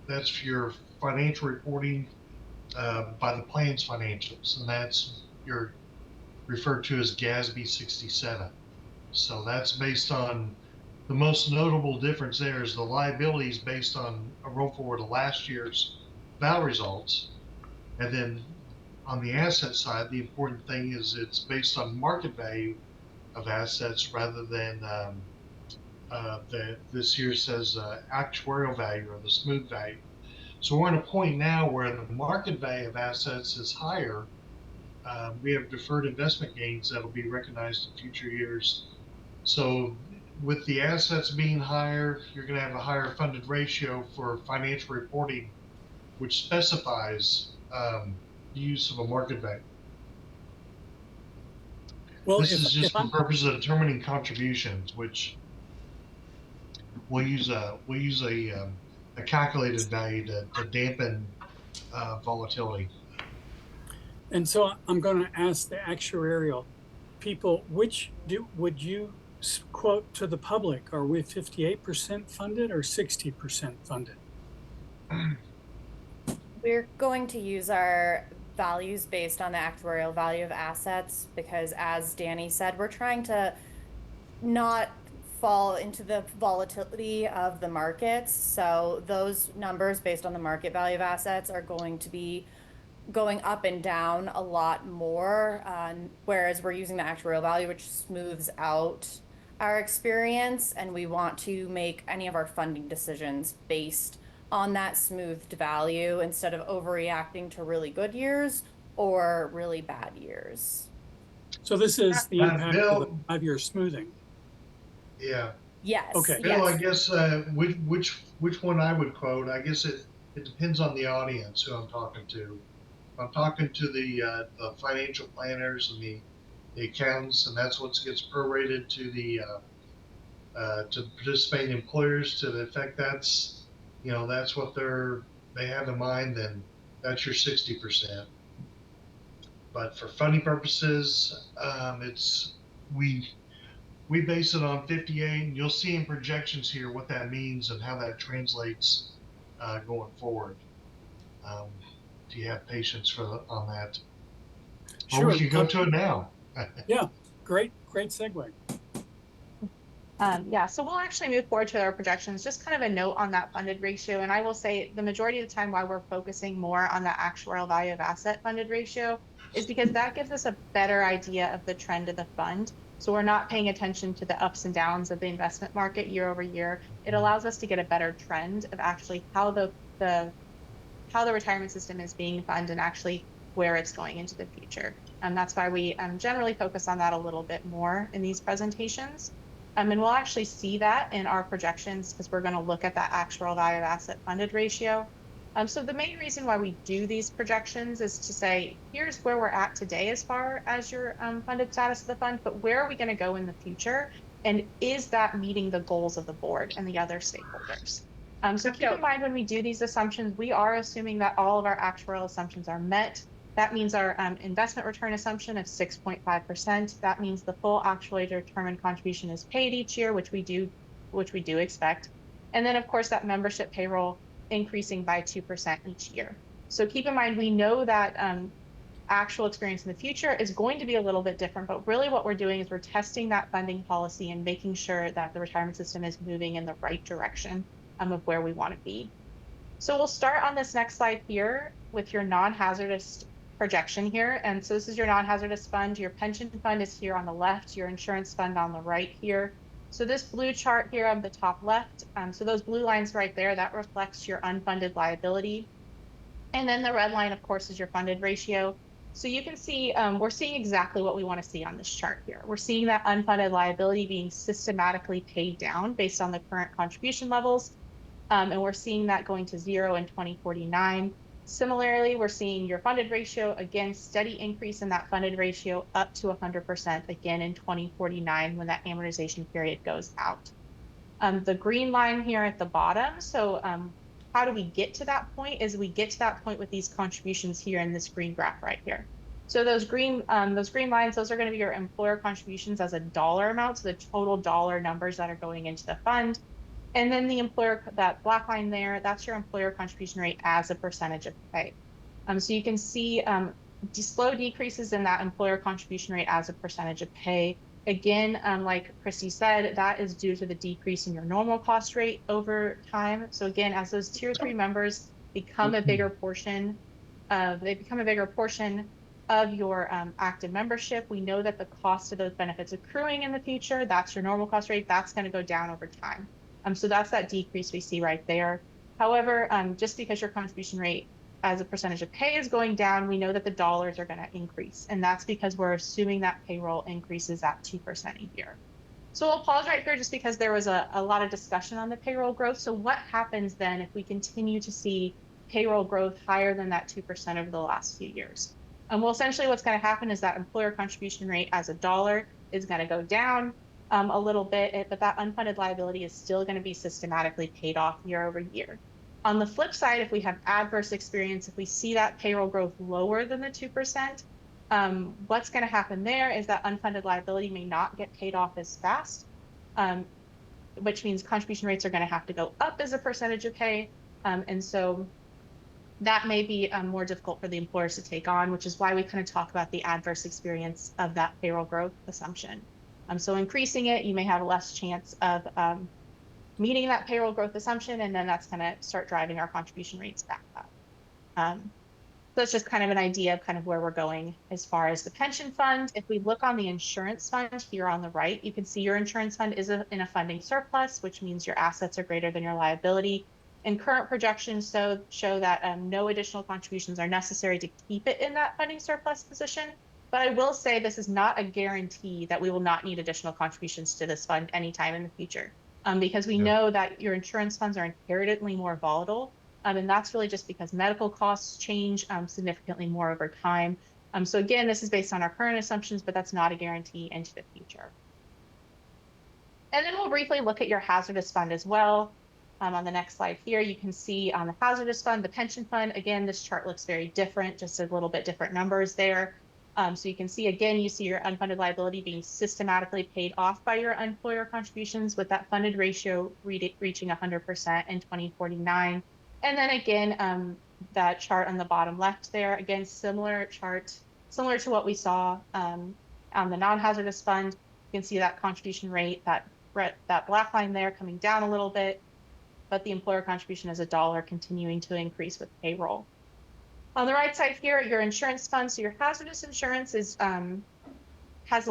That's your financial reporting by the plan's financials, and that's you're referred to as GASB 67. So that's based on the most notable difference there is the liabilities based on a roll forward of last year's val results, and then on the asset side, the important thing is it's based on market value of assets rather than this here says actuarial value or the smooth value. So we're at a point now where the market value of assets is higher. We have deferred investment gains that'll be recognized in future years. So with the assets being higher, you're going to have a higher funded ratio for financial reporting, which specifies the use of a market value. Well, this is just for purposes of determining contributions, which we'll use a calculated value to dampen volatility. And so I'm going to ask the actuarial people, would you quote to the public? Are we 58% funded or 60% funded? we're going to use our values based on the actuarial value of assets because, as Danny said, we're trying to not fall into the volatility of the markets. So those numbers based on the market value of assets are going to be going up and down a lot more, whereas we're using the actuarial value, which smooths out our experience, and we want to make any of our funding decisions based on that smoothed value instead of overreacting to really good years or really bad years. So this is the impact Bill, of the 5-year smoothing. Yeah. Yes. Okay. Bill, yes. I guess which one I would quote, I guess it depends on the audience who I'm talking to. If I'm talking to the financial planners and the accountants, and that's what gets prorated to the to participating employers to the effect that's what they have in mind, then that's your 60%. But for funding purposes, we base it on 58, and you'll see in projections here what that means and how that translates going forward. If you have patience on that. Or we could go to it now. Yeah, great segue. Yeah, so we'll actually move forward to our projections. Just kind of a note on that funded ratio. And I will say the majority of the time why we're focusing more on the actuarial value of asset funded ratio is because that gives us a better idea of the trend of the fund. So we're not paying attention to the ups and downs of the investment market year over year. It allows us to get a better trend of actually how the retirement system is being funded and actually where it's going into the future. And that's why we generally focus on that a little bit more in these presentations. And we'll actually see that in our projections because we're going to look at that actual value of asset funded ratio. So the main reason why we do these projections is to say, here's where we're at today as far as your funded status of the fund, but where are we going to go in the future? And is that meeting the goals of the board and the other stakeholders? So keep in mind when we do these assumptions, we are assuming that all of our actuarial assumptions are met. That means our investment return assumption of 6.5%. That means the full actually determined contribution is paid each year, which we do expect. And then of course that membership payroll increasing by 2% each year. So keep in mind, we know that actual experience in the future is going to be a little bit different, but really what we're doing is we're testing that funding policy and making sure that the retirement system is moving in the right direction of where we want to be. So we'll start on this next slide here with your non-hazardous projection here. And so this is your non-hazardous fund. Your pension fund is here on the left, your insurance fund on the right here. So this blue chart here on the top left, so those blue lines right there, that reflects your unfunded liability. And then the red line, of course, is your funded ratio. So you can see we're seeing exactly what we want to see on this chart here. We're seeing that unfunded liability being systematically paid down based on the current contribution levels. And we're seeing that going to 0 in 2049. Similarly, we're seeing your funded ratio, again, steady increase in that funded ratio up to 100% again in 2049 when that amortization period goes out. The green line here at the bottom, so how do we get to that point? Is we get to that point with these contributions here in this green graph right here. So those green lines, those are going to be your employer contributions as a dollar amount, so the total dollar numbers that are going into the fund. And then the employer, that black line there, that's your employer contribution rate as a percentage of pay. So you can see slow decreases in that employer contribution rate as a percentage of pay. Again, like Christy said, that is due to the decrease in your normal cost rate over time. So again, as those tier 3 members become a bigger portion of your active membership, we know that the cost of those benefits accruing in the future, that's your normal cost rate, that's going to go down over time. So that's that decrease we see right there. However, just because your contribution rate as a percentage of pay is going down, we know that the dollars are going to increase. And that's because we're assuming that payroll increases at 2% a year. So we'll pause right here just because there was a lot of discussion on the payroll growth. So what happens then if we continue to see payroll growth higher than that 2% over the last few years? Well, essentially what's going to happen is that employer contribution rate as a dollar is going to go down a little bit, but that unfunded liability is still going to be systematically paid off year over year. On the flip side, if we have adverse experience, if we see that payroll growth lower than the 2%, what's going to happen there is that unfunded liability may not get paid off as fast, which means contribution rates are going to have to go up as a percentage of pay. And so that may be more difficult for the employers to take on, which is why we kind of talk about the adverse experience of that payroll growth assumption. So increasing it, you may have less chance of meeting that payroll growth assumption, and then that's going to start driving our contribution rates back up. So it's just kind of an idea of kind of where we're going as far as the pension fund. If we look on the insurance fund here on the right, you can see your insurance fund is in a funding surplus, which means your assets are greater than your liability. And current projections show that no additional contributions are necessary to keep it in that funding surplus position. But I will say this is not a guarantee that we will not need additional contributions to this fund anytime in the future, because we know that your insurance funds are inherently more volatile. And that's really just because medical costs change significantly more over time. So again, this is based on our current assumptions, but that's not a guarantee into the future. And then we'll briefly look at your hazardous fund as well. On the next slide here, you can see on the hazardous fund, the pension fund, again, this chart looks very different, just a little bit different numbers there. So you can see, again, you see your unfunded liability being systematically paid off by your employer contributions with that funded ratio reaching 100% in 2049. And then again, that chart on the bottom left there, again, similar chart similar to what we saw on the non-hazardous fund. You can see that contribution rate, that black line there coming down a little bit, but the employer contribution as a dollar continuing to increase with payroll. On the right side here, your insurance fund. So your hazardous insurance is has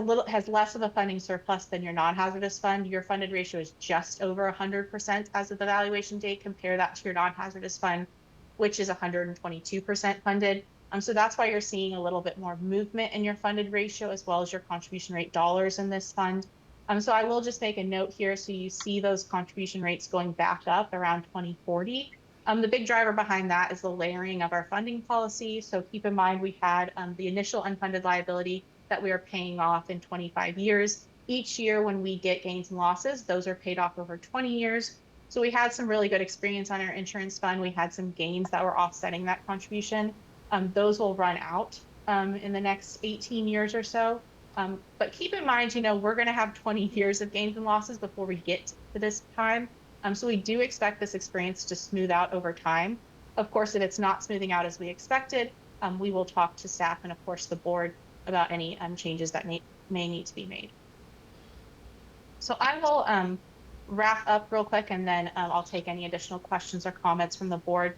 less of a funding surplus than your non-hazardous fund. Your funded ratio is just over 100% as of the valuation date. Compare that to your non-hazardous fund, which is 122% funded. So that's why you're seeing a little bit more movement in your funded ratio as well as your contribution rate dollars in this fund. So I will just make a note here. So you see those contribution rates going back up around 2040. The big driver behind that is the layering of our funding policy. So keep in mind, we had the initial unfunded liability that we are paying off in 25 years. Each year when we get gains and losses, those are paid off over 20 years. So we had some really good experience on our insurance fund. We had some gains that were offsetting that contribution. Those will run out in the next 18 years or so. But keep in mind, we're going to have 20 years of gains and losses before we get to this time. So we do expect this experience to smooth out over time. Of course, if it's not smoothing out as we expected, we will talk to staff and of course the board about any changes that may need to be made. So I will wrap up real quick and then I'll take any additional questions or comments from the board.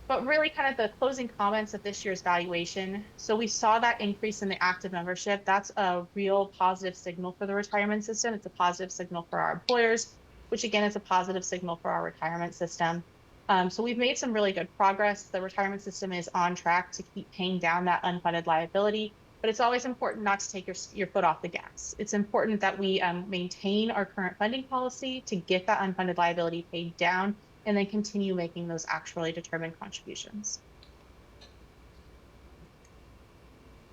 But really kind of the closing comments of this year's valuation. So we saw that increase in the active membership. That's a real positive signal for the retirement system. It's a positive signal for our employers, which again is a positive signal for our retirement system. So we've made some really good progress. The retirement system is on track to keep paying down that unfunded liability, but it's always important not to take your foot off the gas. It's important that we maintain our current funding policy to get that unfunded liability paid down and then continue making those actuarially determined contributions.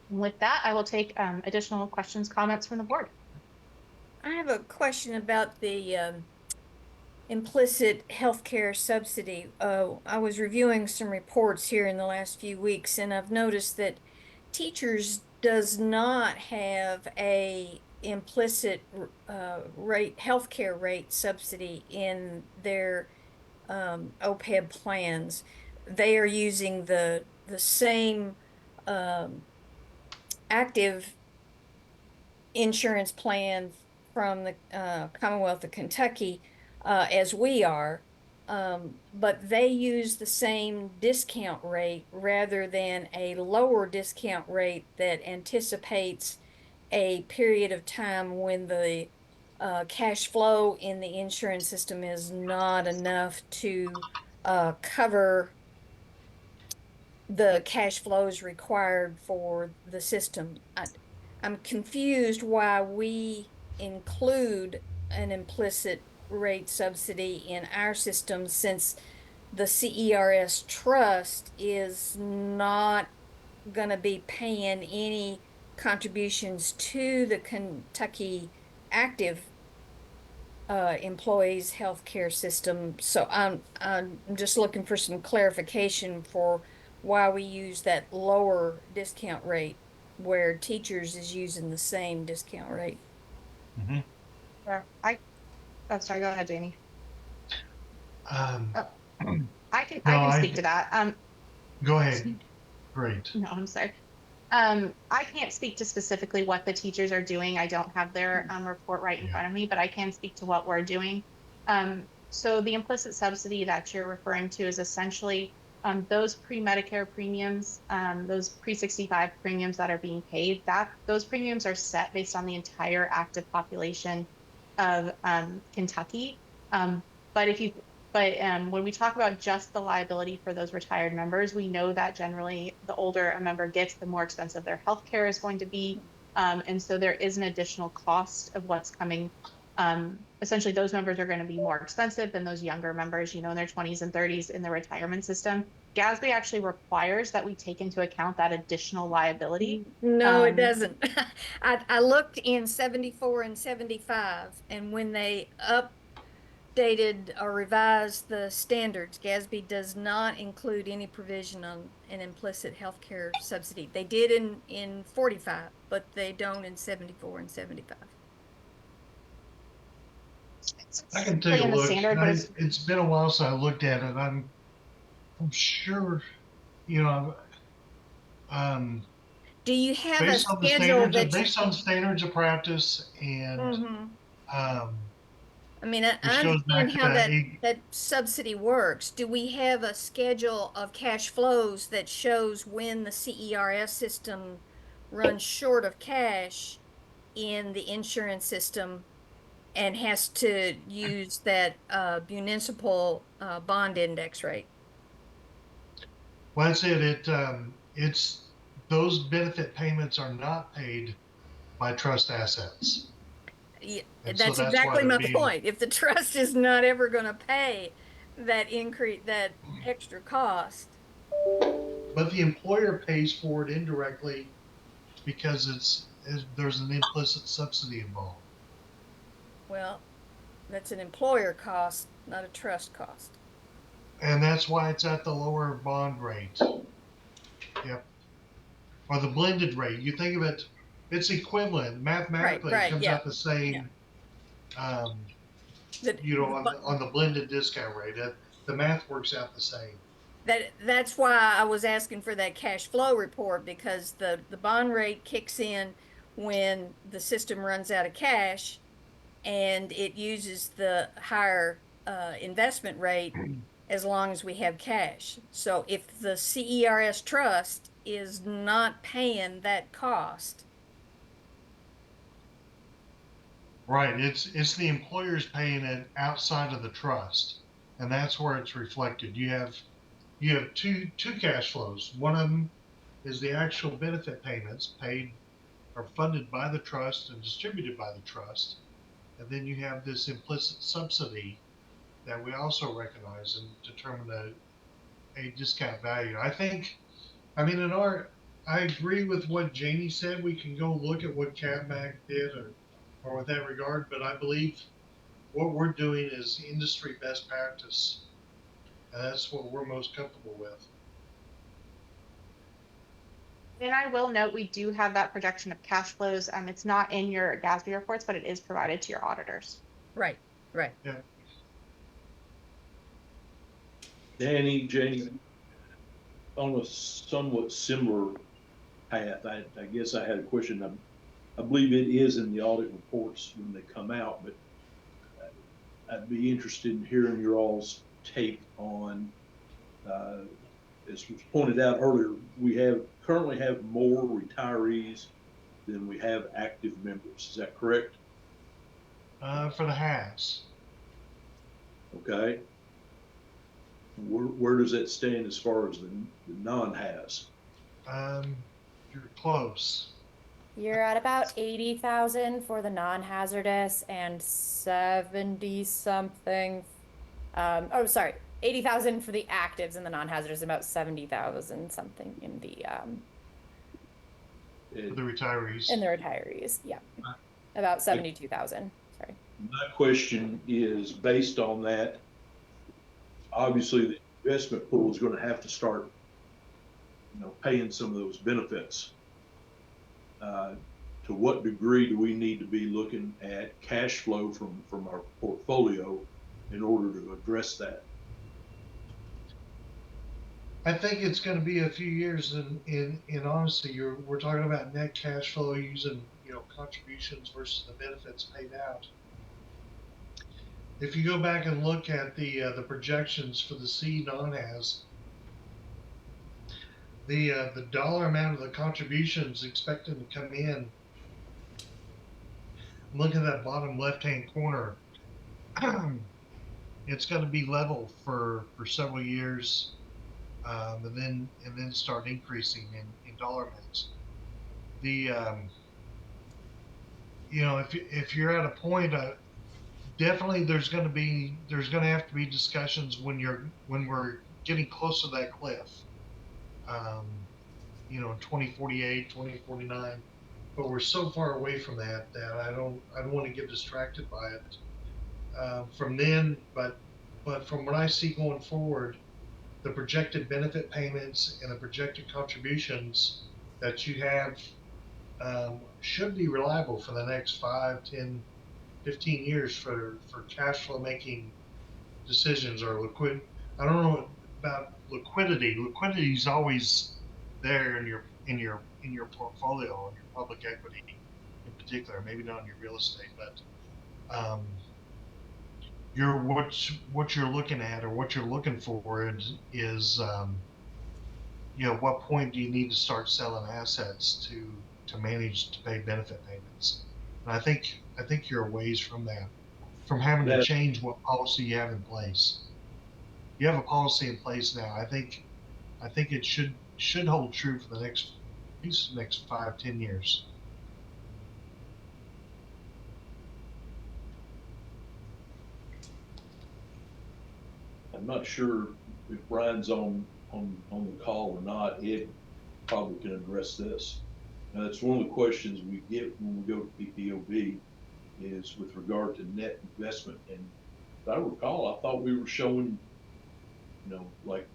And with that, I will take additional questions, comments from the board. I have a question about the implicit healthcare subsidy. I was reviewing some reports here in the last few weeks, and I've noticed that teachers does not have a implicit healthcare rate subsidy in their OPEB plans. They are using the same active insurance plan from the Commonwealth of Kentucky as we are, but they use the same discount rate rather than a lower discount rate that anticipates a period of time when the cash flow in the insurance system is not enough to cover the cash flows required for the system. I'm confused why we include an implicit rate subsidy in our system, since the CERS trust is not going to be paying any contributions to the Kentucky active employees healthcare system. So I'm just looking for some clarification for why we use that lower discount rate where teachers is using the same discount rate. Mm-hmm. Sure. Sorry, go ahead, Jamie. I can speak to that. Go ahead. Great. No, I'm sorry. I can't speak to specifically what the teachers are doing. I don't have their report right in front of me, but I can speak to what we're doing. So the implicit subsidy that you're referring to is essentially those pre-Medicare premiums, those pre-65 premiums that are being paid, those premiums are set based on the entire active population of Kentucky. But when we talk about just the liability for those retired members, we know that generally the older a member gets, the more expensive their health care is going to be. And so there is an additional cost of what's coming. Essentially, those members are going to be more expensive than those younger members, in their 20s and 30s in the retirement system. GASB actually requires that we take into account that additional liability. No, it doesn't. I looked in 74 and 75, and when they updated or revised the standards, GASB does not include any provision on an implicit healthcare subsidy. They did in 45, but they don't in 74 and 75. I can take a look. Standard, but it's been a while since I looked at it. I'm sure, Do you have a Based on the schedule standards, that based on standards of practice and, Mhm. I mean, I which goes back understand to how that that subsidy works. Do we have a schedule of cash flows that shows when the CERS system runs short of cash in the insurance system and has to use that municipal bond index rate? well, that's it. It's those benefit payments are not paid by trust assets. Yeah, And so that's that's why exactly they're my being, point. If the trust is not ever going to pay that increase, that extra cost, but the employer pays for it indirectly because there's an implicit subsidy involved. well, that's an employer cost, not a trust cost. And that's why it's at the lower bond rate. Yep. Or the blended rate. You think of it, it's equivalent. Mathematically, it Right, comes yeah. out the same, That on the blended discount rate. The math works out the same. that's why I was asking for that cash flow report, because the bond rate kicks in when the system runs out of cash and it uses the higher investment rate as long as we have cash. So if the CERS trust is not paying that cost, Right. It's the employers paying it outside of the trust. And that's where it's reflected. You have two cash flows. One of them is the actual benefit payments paid or funded by the trust and distributed by the trust. And then you have this implicit subsidy that we also recognize and determine a discount value. I mean, I agree with what Janie said. We can go look at what CapMac did or with that regard, but I believe what we're doing is industry best practice. And that's what we're most comfortable with. And I will note, we do have that projection of cash flows. It's not in your GASB reports, but it is provided to your auditors. right. Yeah. Danny, Janie, on a somewhat similar path, I guess I had a question. I believe it is in the audit reports when they come out, but I'd be interested in hearing your all's take on, as was pointed out earlier, we currently have more retirees than we have active members. Is that correct? For the HAS. Okay. Where does that stand as far as the non-HAS? You're close. You're at about 80,000 for the non-hazardous and 70 something. 80,000 for the actives and the non-hazardous, about 70,000 something in the For the retirees. in the retirees. Yeah, about 72,000. Sorry. My question is based on that. Obviously, the investment pool is going to have to start, paying some of those benefits. To what degree do we need to be looking at cash flow from our portfolio in order to address that? I think it's going to be a few years in honesty. We're talking about net cash flow using, contributions versus the benefits paid out. If you go back and look at the projections for the C non-HAS, the dollar amount of the contributions expected to come in, look at that bottom left-hand corner. It's going to be level for several years, and then start increasing in dollar amounts. If you're at a point, definitely there's going to have to be discussions when we're getting close to that cliff. 2048, 2049, but we're so far away from that I don't want to get distracted by it from then. But from what I see going forward, the projected benefit payments and the projected contributions that you have should be reliable for the next 5, 10, 15 years for cash flow making decisions or liquid. I don't know about liquidity. Liquidity is always there in in your portfolio, in your public equity in particular, maybe not in your real estate, but what you're looking at or what you're looking for is what point do you need to start selling assets to manage to pay benefit payments? And I think you're a ways from that, from having to change what policy you have in place. You have a policy in place now. I think it should hold true for the next, at least the next 5-10 years. I'm not sure if Brian's on the call or not. Ed probably can address this. Now, that's one of the questions we get when we go to PPOB is with regard to net investment. And if I recall, I thought we were showing, like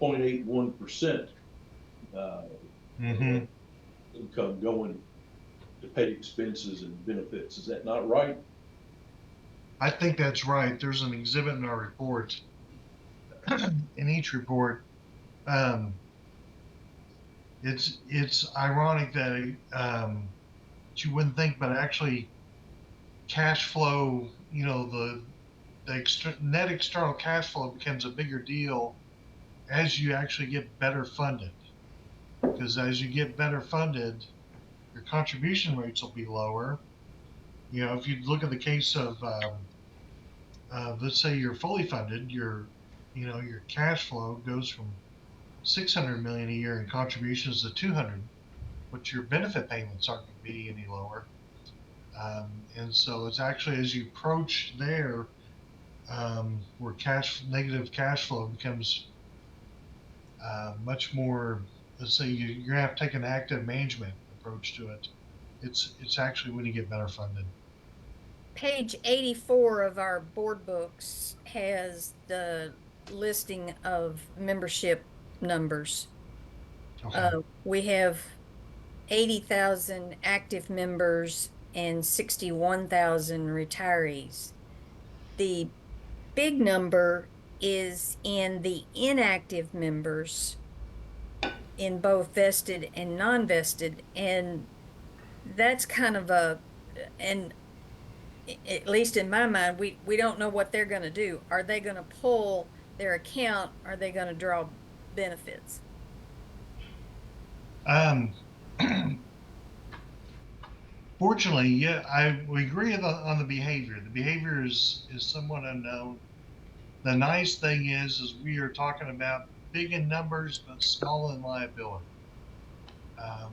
0.81% income going to pay expenses and benefits. Is that not right? I think that's right. There's an exhibit in our report. In each report, it's ironic that you wouldn't think, but actually, cash flow, the net external cash flow becomes a bigger deal as you actually get better funded. Because as you get better funded, your contribution rates will be lower. If you look at the case of, let's say you're fully funded, your cash flow goes from 600 million a year in contributions to 200, but your benefit payments aren't going to be any lower. And so it's actually as you approach there, where negative cash flow becomes much more. Let's say you're gonna have to take an active management approach to it. It's actually when you get better funded. Page 84 of our board books has the listing of membership numbers. Okay. We have 80,000 active members and 61,000 retirees. The big number is in the inactive members in both vested and non-vested, and that's kind of and at least in my mind, we don't know what they're going to do. Are they going to pull their account? Are they going to draw benefits? Fortunately, yeah, we agree on the behavior. The behavior is somewhat unknown. The nice thing is we are talking about big in numbers but small in liability. I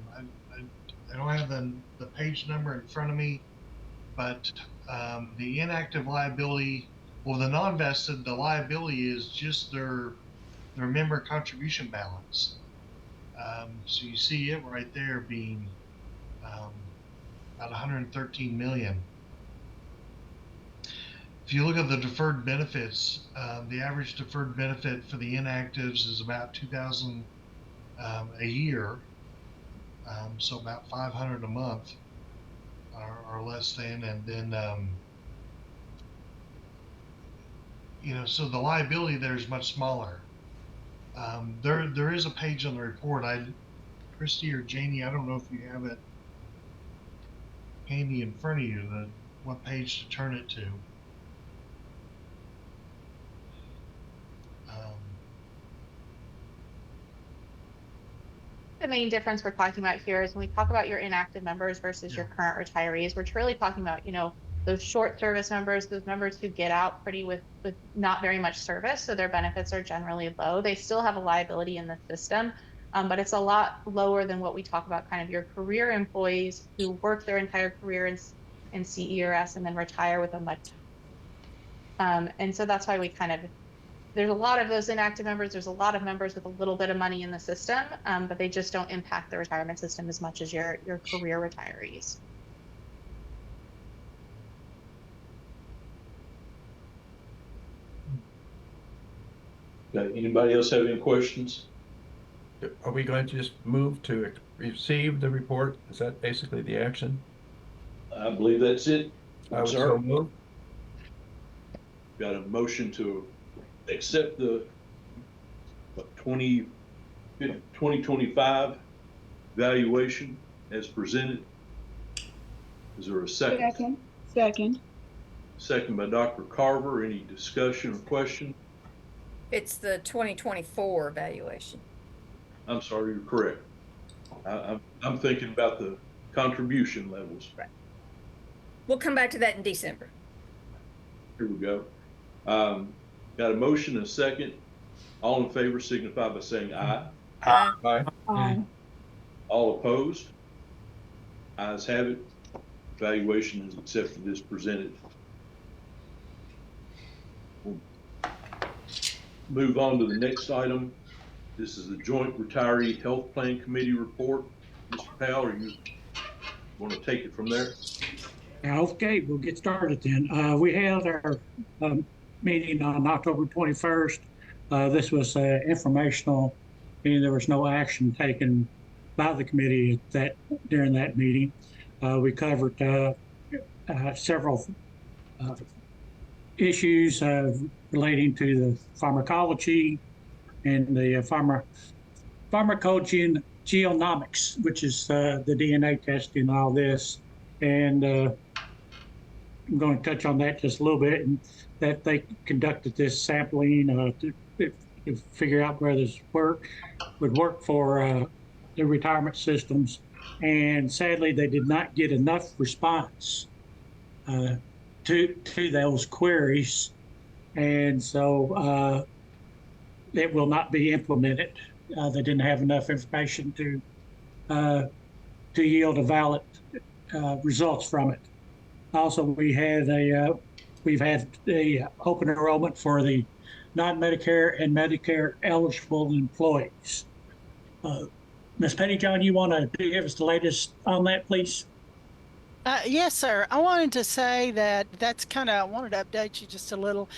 don't have the page number in front of me, but the inactive liability, well, the non-vested, the liability is just their member contribution balance. So you see it right there being about 113 million. If you look at the deferred benefits, the average deferred benefit for the inactives is about 2,000 a year, so about 500 a month or less than, and then so the liability there is much smaller. There is a page on the report. Christy or Janie, I don't know if you have it handy in front of you, what page to turn it to. The main difference we're talking about here is when we talk about your inactive members versus your current retirees, we're truly talking about, those short service members, those members who get out pretty with not very much service, so their benefits are generally low. They still have a liability in the system, but it's a lot lower than what we talk about kind of your career employees who work their entire career in CERS and then retire with a much. And so that's why we there's a lot of those inactive members. There's a lot of members with a little bit of money in the system, but they just don't impact the retirement system as much as your career retirees. Okay, anybody else have any questions? Are we going to just move to receive the report? Is that basically the action? I believe that's it. I would so move. Got a motion to accept the 2025 valuation as presented. Is there a second? Second. Second by Dr. Carver. Any discussion or question? It's the 2024 evaluation. I'm sorry, you're correct. I'm thinking about the contribution levels. Right. We'll come back to that in December. Here we go. Got a motion and a second. All in favor signify by saying aye. Aye. Aye. All opposed? Ayes have it. Valuation is accepted as presented. We'll move on to the next item. This is the Joint Retiree Health Plan Committee report. Mr. Powell, are you want to take it from there? Okay, we'll get started then. We held our meeting on October 21st. This was informational, meaning there was no action taken by the committee during that meeting. We covered several issues relating to the pharmacology and the pharmacogenomics, which is the DNA testing and all this. And I'm going to touch on that just a little bit, and that they conducted this sampling to figure out where this would work for the retirement systems. And sadly, they did not get enough response to those queries. And so it will not be implemented. They didn't have enough information to yield a valid results from it. Also, we've had a open enrollment for the non-Medicare and Medicare eligible employees. Ms. Pettyjohn, you want to give us the latest on that, please? Yes, sir. I wanted to say I wanted to update you just a little.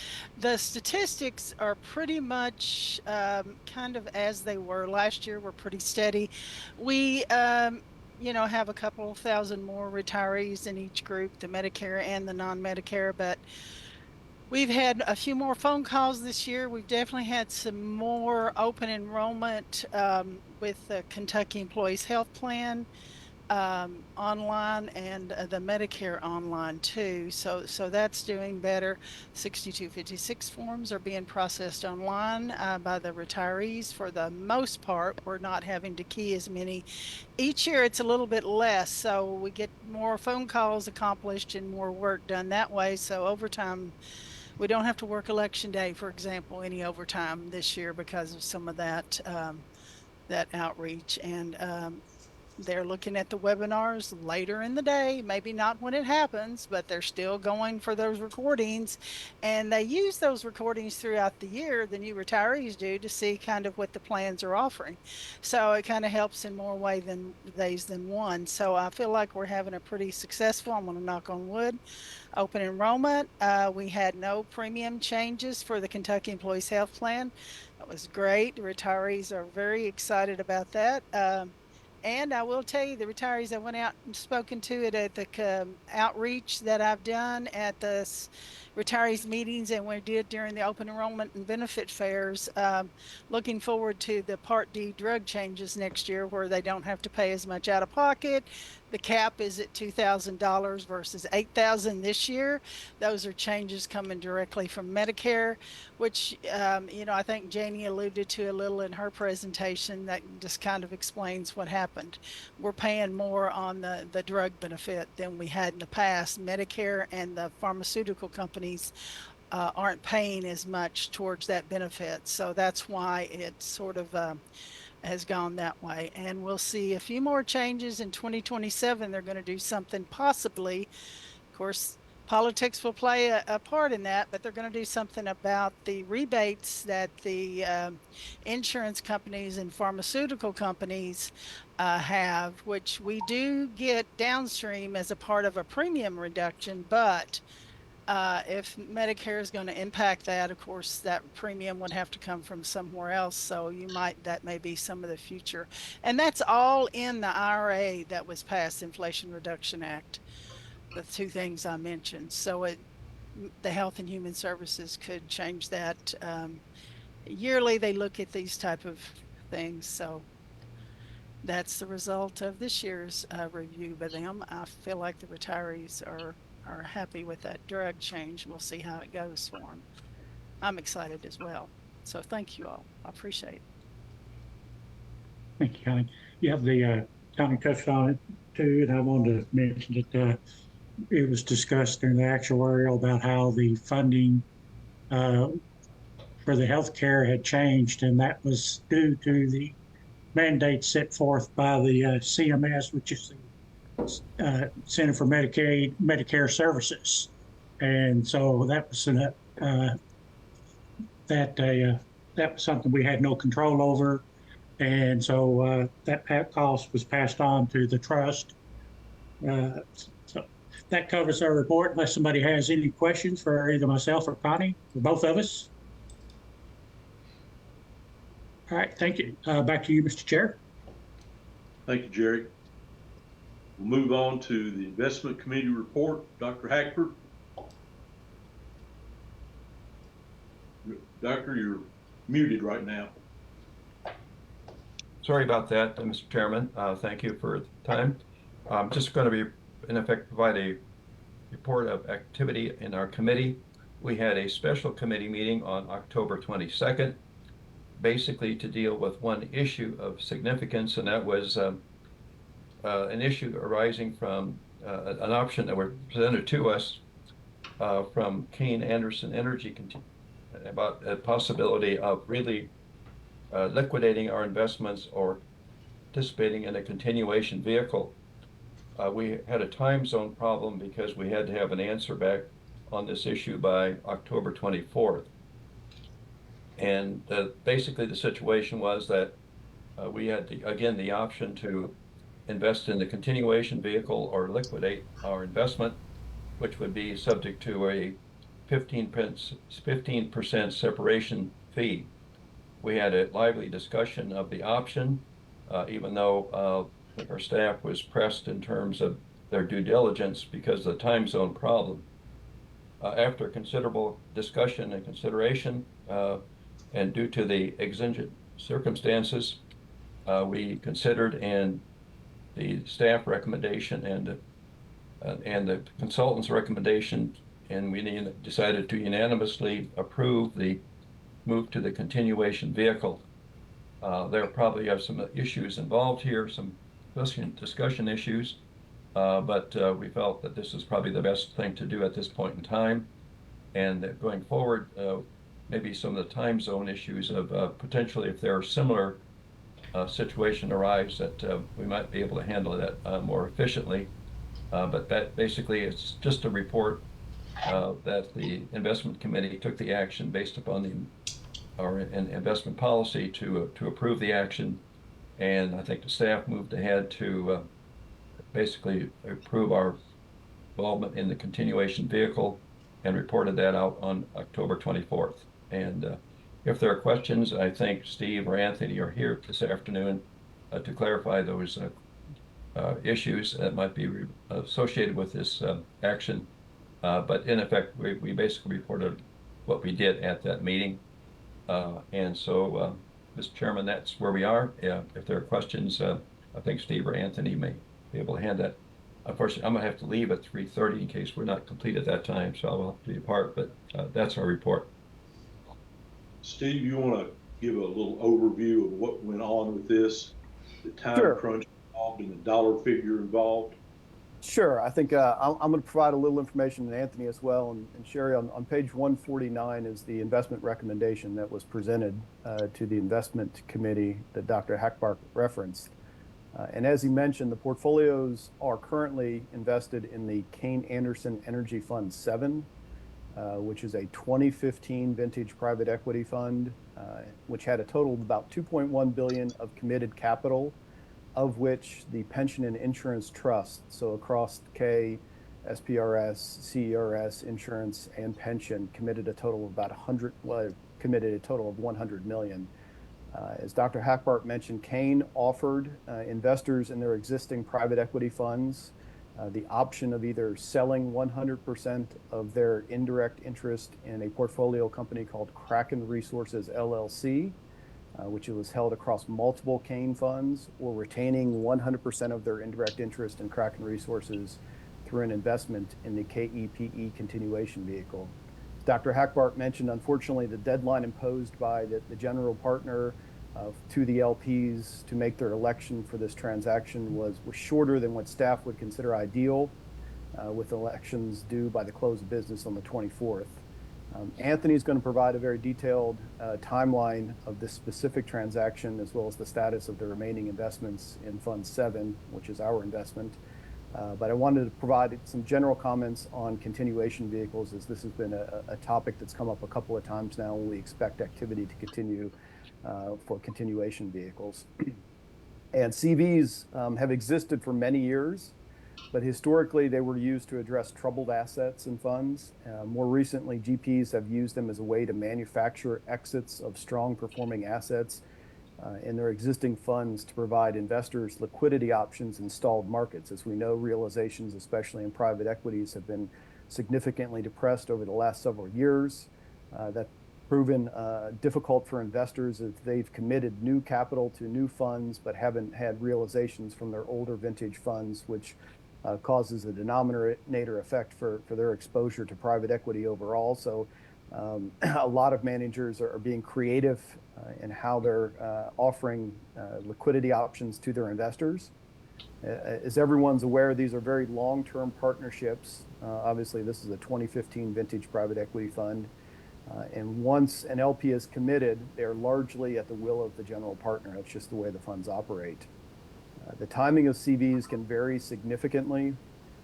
The statistics are pretty much kind of as they were last year. We're pretty steady. We, have a couple thousand more retirees in each group, the Medicare and the non-Medicare, but we've had a few more phone calls this year. We've definitely had some more open enrollment with the Kentucky Employees Health Plan online, and the Medicare online too. So that's doing better. 6256 forms are being processed online by the retirees for the most part. We're not having to key as many. Each year it's a little bit less, so we get more phone calls accomplished and more work done that way. So overtime, we don't have to work election day, for example, any overtime this year because of some of that outreach. And they're looking at the webinars later in the day, maybe not when it happens, but they're still going for those recordings. And they use those recordings throughout the year, the new retirees do, to see kind of what the plans are offering. So it kind of helps in more ways than one. So I feel like we're having a pretty successful, I'm going to knock on wood, open enrollment. We had no premium changes for the Kentucky Employees Health Plan. That was great. The retirees are very excited about that. And I will tell you, the retirees I went out and spoken to it at the outreach that I've done at the retirees meetings and we did during the open enrollment and benefit fairs, looking forward to the Part D drug changes next year where they don't have to pay as much out of pocket. The cap is at $2,000 versus $8,000 this year. Those are changes coming directly from Medicare, which, I think Janie alluded to a little in her presentation that just kind of explains what happened. We're paying more on the drug benefit than we had in the past. Medicare and the pharmaceutical companies aren't paying as much towards that benefit. So that's why it sort of has gone that way. And we'll see a few more changes in 2027. They're going to do something possibly. Of course, politics will play a part in that, but they're going to do something about the rebates that the insurance companies and pharmaceutical companies have, which we do get downstream as a part of a premium reduction, but if Medicare is going to impact that, of course, that premium would have to come from somewhere else. So that may be some of the future. And that's all in the IRA that was passed, Inflation Reduction Act, the two things I mentioned. So the Health and Human Services could change that. Yearly, they look at these type of things. So that's the result of this year's review by them. I feel like the retirees are happy with that drug change. We'll see how it goes for them. I'm excited as well. So thank you all. I appreciate it. Thank you, Connie. Yeah, the Connie touched on it too, and I wanted to mention that it was discussed in the actuarial about how the funding for the healthcare had changed, and that was due to the mandates set forth by the CMS, which is the Center for Medicare Services. And so that was that was something we had no control over. And so that cost was passed on to the trust. So that covers our report, unless somebody has any questions for either myself or Connie, or both of us. All right, thank you. Back to you, Mr. Chair. Thank you, Jerry. We'll move on to the investment committee report. Dr. Hackford. Doctor, you're muted right now. Sorry about that, Mr. Chairman. Thank you for the time. I'm just going to be, in effect, provide a report of activity in our committee. We had a special committee meeting on October 22nd, basically to deal with one issue of significance, and that was an issue arising from an option that was presented to us from Kane Anderson Energy about a possibility of really liquidating our investments or participating in a continuation vehicle. We had a time zone problem because we had to have an answer back on this issue by October 24th. And basically the situation was that we had, the option to invest in the continuation vehicle or liquidate our investment, which would be subject to a 15% separation fee. We had a lively discussion of the option, even though our staff was pressed in terms of their due diligence because of the time zone problem. After considerable discussion and consideration, and due to the exigent circumstances, we considered, and the staff recommendation and the consultant's recommendation, and we decided to unanimously approve the move to the continuation vehicle. There probably are some issues involved here, some discussion issues, but we felt that this is probably the best thing to do at this point in time. And that going forward, maybe some of the time zone issues of potentially, if there are similar situation arise, that we might be able to handle that more efficiently. But that basically, it's just a report that the investment committee took the action based upon our investment policy to approve the action. And I think the staff moved ahead to basically approve our involvement in the continuation vehicle and reported that out on October 24th. And if there are questions, I think Steve or Anthony are here this afternoon to clarify those issues that might be associated with this action. But in effect, we basically reported what we did at that meeting. And so, Mr. Chairman, that's where we are. If there are questions, I think Steve or Anthony may be able to hand that. Unfortunately, I'm going to have to leave at 3:30 in case we're not complete at that time, so I will have to depart, but that's our report. Steve, you want to give a little overview of what went on with this, the time crunch involved and the dollar figure involved? Sure. I think I'm going to provide a little information to Anthony as well. And Sherry, on page 149 is the investment recommendation that was presented to the investment committee that Dr. Hackbark referenced. And as he mentioned, the portfolios are currently invested in the Kane Anderson Energy Fund 7, which is a 2015 vintage private equity fund, which had a total of about $2.1 billion of committed capital, of which the pension and insurance trust, so across K, SPRS, CERS, insurance, and pension, committed a total of about committed a total of $100 million. As Dr. Hackbark mentioned, Kane offered investors in their existing private equity funds the option of either selling 100% of their indirect interest in a portfolio company called Kraken Resources LLC, which was held across multiple Kane funds, or retaining 100% of their indirect interest in Kraken Resources through an investment in the KEPE continuation vehicle. Dr. Hackbart mentioned, unfortunately, the deadline imposed by the general partner to the LPs to make their election for this transaction was shorter than what staff would consider ideal, with elections due by the close of business on the 24th. Anthony is going to provide a very detailed timeline of this specific transaction, as well as the status of the remaining investments in Fund 7, which is our investment. But I wanted to provide some general comments on continuation vehicles, as this has been a topic that's come up a couple of times now, and we expect activity to continue for continuation vehicles. And CVs have existed for many years, but historically they were used to address troubled assets and funds. More recently, GPs have used them as a way to manufacture exits of strong performing assets in their existing funds to provide investors liquidity options in stalled markets. As we know, realizations, especially in private equities, have been significantly depressed over the last several years. That's proven difficult for investors if they've committed new capital to new funds but haven't had realizations from their older vintage funds, which causes a denominator effect for their exposure to private equity overall. So a lot of managers are being creative in how they're offering liquidity options to their investors. As everyone's aware, these are very long-term partnerships. Obviously, this is a 2015 vintage private equity fund. And once an LP is committed, they're largely at the will of the general partner. That's just the way the funds operate. The timing of CVs can vary significantly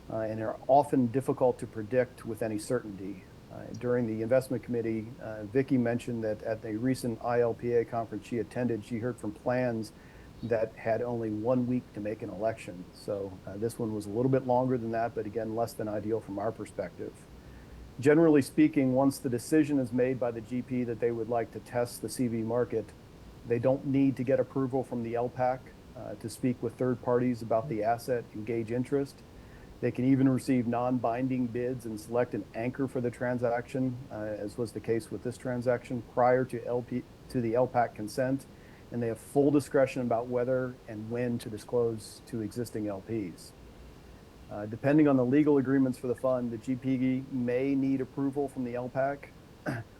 and are often difficult to predict with any certainty. During the investment committee, Vicki mentioned that at the recent ILPA conference she attended, she heard from plans that had only 1 week to make an election. So this one was a little bit longer than that, but again, less than ideal from our perspective. Generally speaking, once the decision is made by the GP that they would like to test the CV market, they don't need to get approval from the LPAC to speak with third parties about the asset and gauge interest. They can even receive non-binding bids and select an anchor for the transaction, as was the case with this transaction, prior to the LPAC consent, and they have full discretion about whether and when to disclose to existing LPs. Depending on the legal agreements for the fund, the GP may need approval from the LPAC,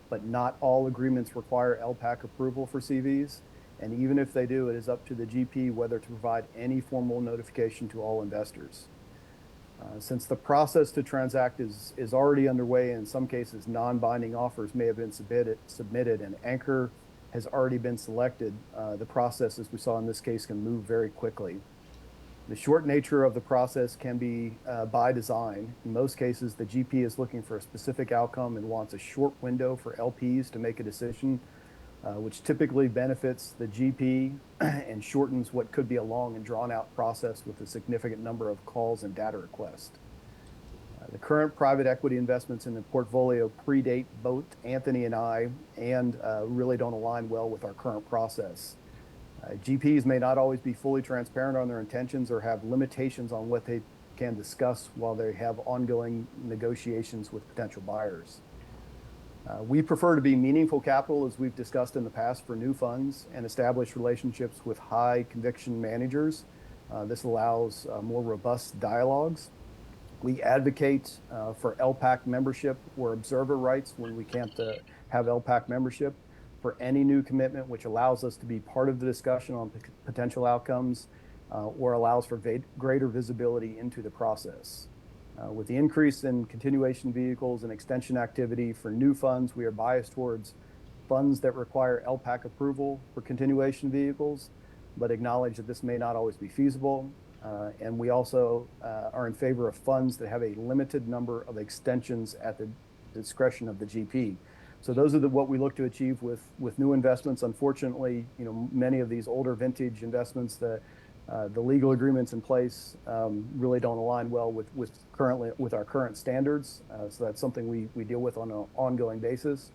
but not all agreements require LPAC approval for CVs. And even if they do, it is up to the GP whether to provide any formal notification to all investors. Since the process to transact is already underway, in some cases, non-binding offers may have been submitted and anchor has already been selected, the process, as we saw in this case, can move very quickly. The short nature of the process can be by design. In most cases, the GP is looking for a specific outcome and wants a short window for LPs to make a decision, which typically benefits the GP and shortens what could be a long and drawn-out process with a significant number of calls and data requests. The current private equity investments in the portfolio predate both Anthony and I, and really don't align well with our current process. GPs may not always be fully transparent on their intentions or have limitations on what they can discuss while they have ongoing negotiations with potential buyers. We prefer to be meaningful capital, as we've discussed in the past, for new funds and establish relationships with high conviction managers. This allows more robust dialogues. We advocate for LPAC membership or observer rights when we can't have LPAC membership for any new commitment, which allows us to be part of the discussion on potential outcomes or allows for greater visibility into the process. With the increase in continuation vehicles and extension activity for new funds, we are biased towards funds that require LPAC approval for continuation vehicles, but acknowledge that this may not always be feasible. And we also are in favor of funds that have a limited number of extensions at the discretion of the GP. So those are what we look to achieve with new investments. Unfortunately, many of these older vintage investments, the legal agreements in place really don't align well with our current standards. So that's something we deal with on an ongoing basis.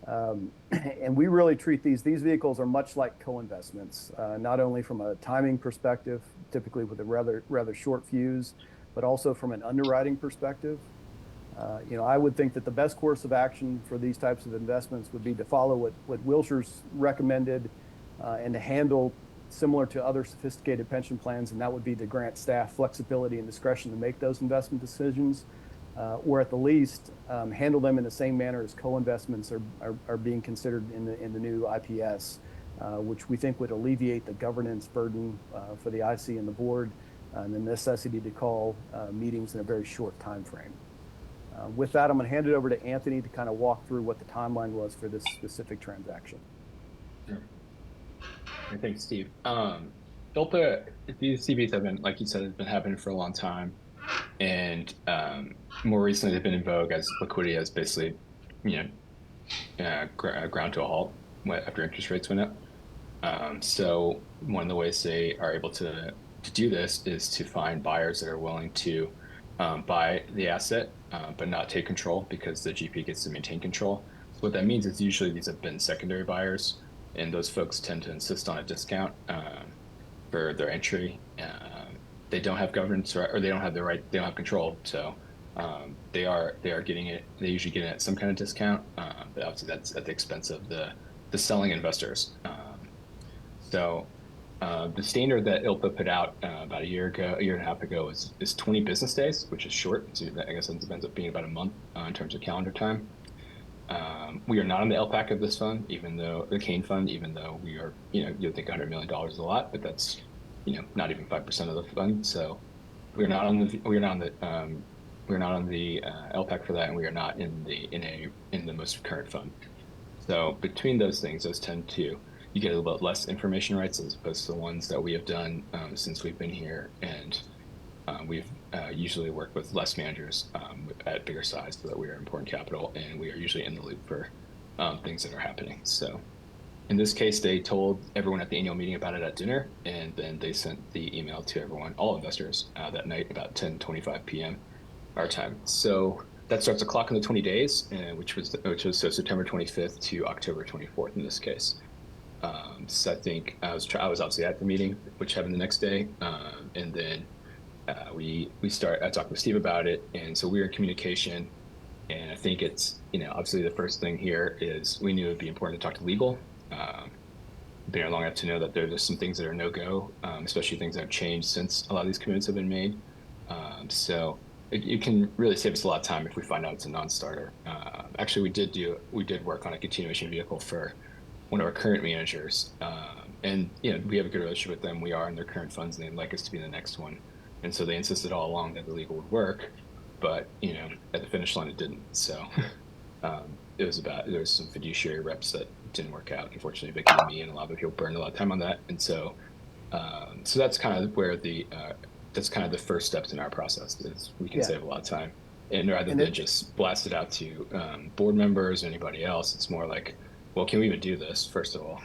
And we really treat these vehicles are much like co-investments, not only from a timing perspective, typically with a rather short fuse, but also from an underwriting perspective. I would think that the best course of action for these types of investments would be to follow what Wilshire's recommended and to handle similar to other sophisticated pension plans, and that would be to grant staff flexibility and discretion to make those investment decisions, or at the least handle them in the same manner as co-investments are being considered in the new IPS, which we think would alleviate the governance burden for the IC and the board, and the necessity to call meetings in a very short time frame. With that, I'm going to hand it over to Anthony to kind of walk through what the timeline was for this specific transaction. Sure. Thanks, Steve. ILPA, these CVs have been, like you said, have been happening for a long time, and more recently they've been in vogue as liquidity has basically, ground to a halt after interest rates went up. So one of the ways they are able to do this is to find buyers that are willing to buy the asset, but not take control, because the GP gets to maintain control. So what that means is usually these have been secondary buyers, and those folks tend to insist on a discount for their entry. They don't have governance, or they don't have the right, they don't have control. So they are getting it. They usually get it at some kind of discount, but obviously that's at the expense of the selling investors. So the standard that ILPA put out about a year and a half ago is 20 business days, which is short. So I guess it ends up being about a month in terms of calendar time. We are not on the LPAC of this fund, even though the Kane fund, even though we are, you'd think $100 million is a lot, but that's, not even 5% of the fund. So we're not on the LPAC for that, and we are not in the most current fund. So between those things, those tend to, you get a little bit less information rights as opposed to the ones that we have done since we've been here, and we've usually worked with less managers at bigger size, so that we are important capital, and we are usually in the loop for things that are happening. So in this case, they told everyone at the annual meeting about it at dinner, and then they sent the email to everyone, all investors, that night about 10:25 p.m. our time. So that starts the clock on the 20 days, which was so September 25th to October 24th in this case. So I think I was obviously at the meeting, which happened the next day, and then I talked with Steve about it, and so we were in communication. And I think it's, obviously the first thing here is we knew it'd be important to talk to legal. Been here long enough to know that there's some things that are no-go, especially things that have changed since a lot of these commitments have been made. So it can really save us a lot of time if we find out it's a non-starter. Actually, we did work on a continuation vehicle for one of our current managers, and we have a good relationship with them. We are in their current funds, and they'd like us to be in the next one. And so they insisted all along that the legal would work, but at the finish line it didn't. So there was some fiduciary reps that didn't work out. Unfortunately, Vicky and me and a lot of people burned a lot of time on that. And so that's kind of where that's kind of the first steps in our process, is we can save a lot of time. And rather than just blast it out to board members or anybody else, it's more like, well, can we even do this, first of all?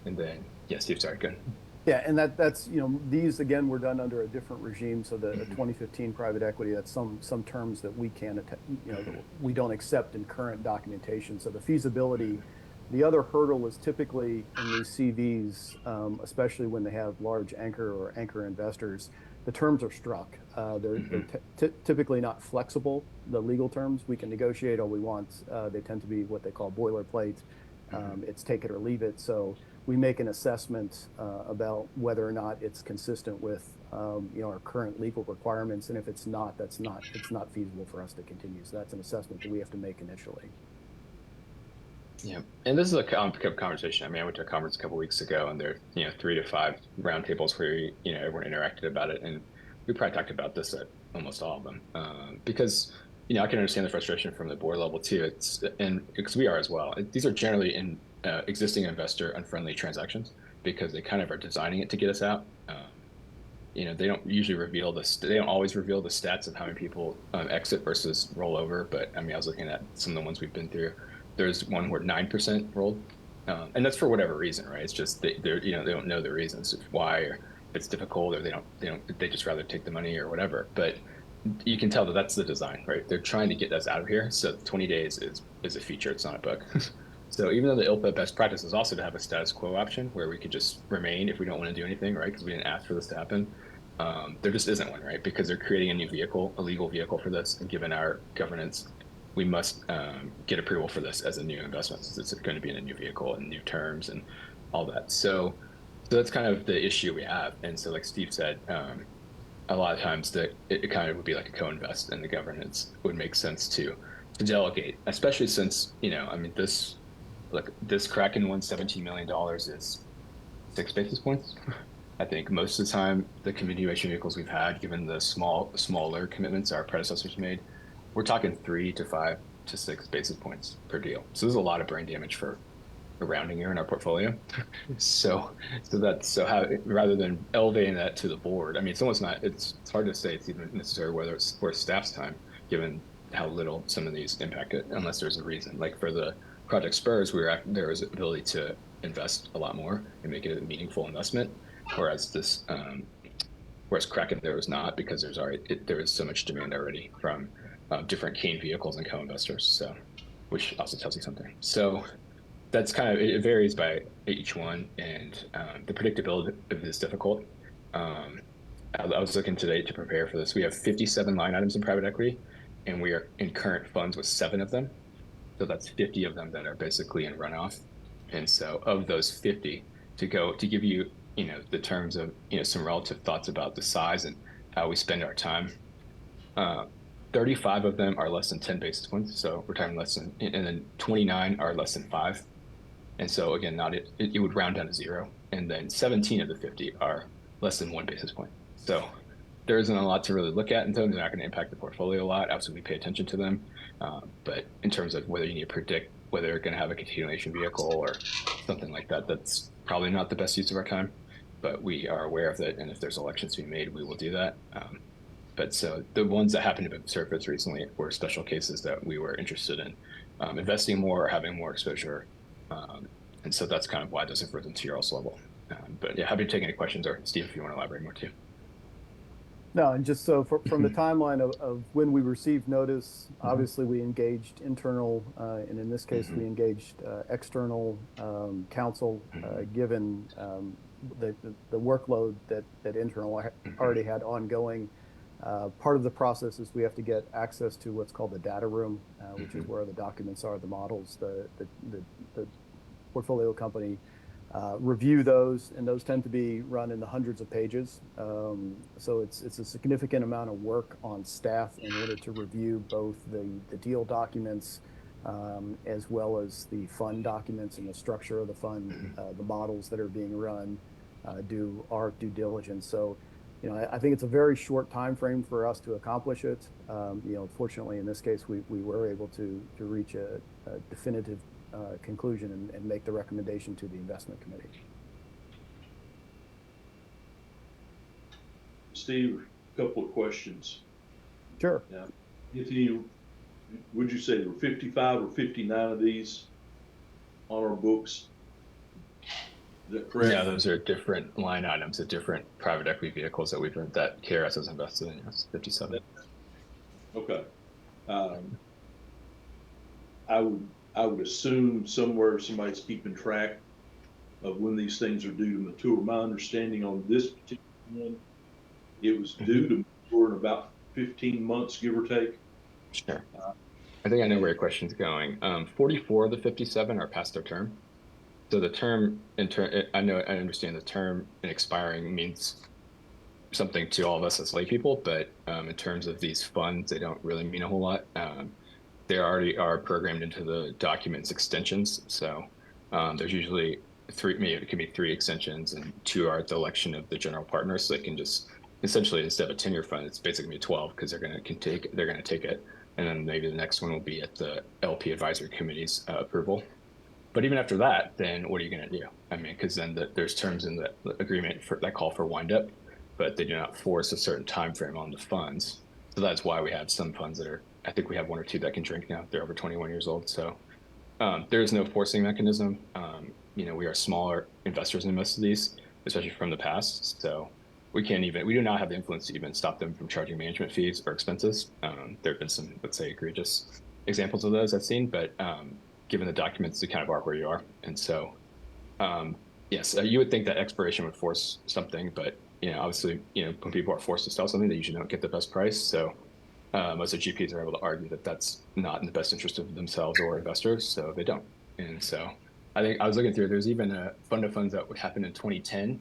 And then, Steve, sorry, go ahead. Yeah, and that's these again were done under a different regime. So the 2015 private equity, that's some terms that we can't we don't accept in current documentation. So the feasibility, the other hurdle is typically in these CVs, especially when they have large anchor investors, the terms are struck. They're typically not flexible. The legal terms, we can negotiate all we want. They tend to be what they call boilerplate. It's take it or leave it. So we make an assessment about whether or not it's consistent with our current legal requirements, and if it's not, it's not feasible for us to continue. So that's an assessment that we have to make initially. Yeah, and this is a conversation. I mean, I went to a conference a couple of weeks ago, and there are 3 to 5 roundtables where everyone interacted about it, and we probably talked about this at almost all of them, because I can understand the frustration from the board level too. Because we are as well. These are generally in existing investor unfriendly transactions, because they kind of are designing it to get us out. They don't usually reveal this. They don't always reveal the stats of how many people exit versus roll over. But I mean, I was looking at some of the ones we've been through. There's one where 9% rolled, and that's for whatever reason, right? It's just they don't know the reasons why, or if it's difficult, or they just rather take the money or whatever. But you can tell that that's the design, right? They're trying to get us out of here. So 20 days is a feature. It's not a bug. So even though the ILPA best practice is also to have a status quo option where we could just remain if we don't want to do anything, right? Because we didn't ask for this to happen. There just isn't one, right? Because they're creating a new vehicle, a legal vehicle for this, and given our governance, we must get approval for this as a new investment, since it's going to be in a new vehicle and new terms. And all that. So that's kind of the issue we have. And so like Steve said, a lot of times it kind of would be like a co-invest, and the governance would make sense to delegate, especially since, I mean, this Kraken $117 million is 6 basis points. I think most of the time, the continuation vehicles we've had, given the smaller commitments our predecessors made, we're talking 3 to 5 to 6 basis points per deal. So there's a lot of brain damage for a rounding error in our portfolio. so how, rather than elevating that to the board, I mean, it's hard to say it's even necessary whether it's for staff's time, given how little some of these impact it, unless there's a reason. Like for the Project CERS, there was ability to invest a lot more and make it a meaningful investment, whereas Kraken there was not, because there is so much demand already from different Kane vehicles and co-investors. So, which also tells you something. So that's kind of, it varies by each one, and the predictability of it is difficult. I was looking today to prepare for this. We have 57 line items in private equity, and we are in current funds with 7 of them. So that's 50 of them that are basically in runoff. And so of those 50, to give you, the terms of, some relative thoughts about the size and how we spend our time, 35 of them are less than 10 basis points. So we're talking less than, and then 29 are less than 5. And so again, it would round down to 0. And then 17 of the 50 are less than 1 basis point. So there isn't a lot to really look at in terms of, they're not going to impact the portfolio a lot. Obviously, we pay attention to them. But in terms of whether you need to predict whether they're going to have a continuation vehicle or something like that, that's probably not the best use of our time. But we are aware of it. And if there's elections to be made, we will do that. But so the ones that happened to have surfaced recently were special cases that we were interested in investing more or having more exposure. And so that's kind of why those have risen to your also level. But yeah, happy to take any questions, or Steve, if you want to elaborate more too. No, and just so from the timeline of when we received notice, obviously we engaged internal, and in this case we engaged external counsel, given the workload that internal already had ongoing. Part of the process is we have to get access to what's called the data room, which is where the documents are, the models, the portfolio company review those, and those tend to be run in the hundreds of pages. So it's a significant amount of work on staff in order to review both the deal documents as well as the fund documents and the structure of the fund, the models that are being run, do our due diligence. So, I think it's a very short time frame for us to accomplish it. Fortunately, in this case, we were able to reach a definitive conclusion and make the recommendation to the investment committee. Steve, a couple of questions. Sure. Now, would you say there were 55 or 59 of these on our books? Is that correct? Yeah, those are different line items of different private equity vehicles that that KRS has invested in. Yes, 57. Okay. I would assume somewhere somebody's keeping track of when these things are due to mature. My understanding on this particular one, it was due to mature in about 15 months, give or take. Sure. I think I know where your question's going. 44 of the 57 are past their term. So the term, I understand the term in expiring means something to all of us as lay people, but in terms of these funds, they don't really mean a whole lot. They already are programmed into the documents extensions. So there's usually 3, maybe it can be 3 extensions, and 2 are at the election of the general partner. So they can just, essentially, instead of a 10-year fund, it's basically 12, because they're going to take it. And then maybe the next one will be at the LP advisory committee's approval. But even after that, then what are you going to do? I mean, because then there's terms in the agreement that call for wind up, but they do not force a certain time frame on the funds. So that's why we have some funds that are, I think we have 1 or 2 that can drink now. They're over 21 years old. So there is no forcing mechanism. We are smaller investors in most of these, especially from the past. So we do not have the influence to even stop them from charging management fees or expenses. There have been some, let's say, egregious examples of those I've seen, but given the documents, they kind of are where you are. And so, yes, you would think that expiration would force something, but obviously, when people are forced to sell something, they usually don't get the best price. So most of the GPs are able to argue that that's not in the best interest of themselves or investors, so they don't. And so I think I was looking through, there's even a fund of funds that would happen in 2010,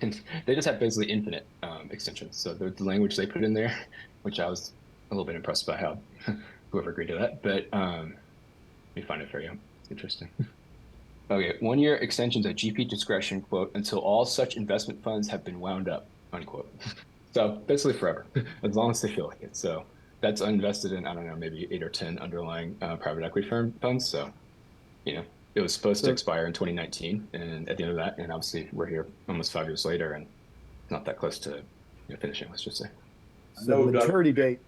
and they just have basically infinite extensions. So the language they put in there, which I was a little bit impressed by how whoever agreed to that, but let me find it for you. It's interesting. Okay, 1-year extensions at GP discretion, quote, until all such investment funds have been wound up, unquote. So basically forever, as long as they feel like it. So that's invested in, I don't know, maybe 8 or 10 underlying private equity funds. So, you know, it was supposed to expire in 2019, and at the end of that, and obviously we're here almost 5 years later, and not that close to finishing, let's just say. So the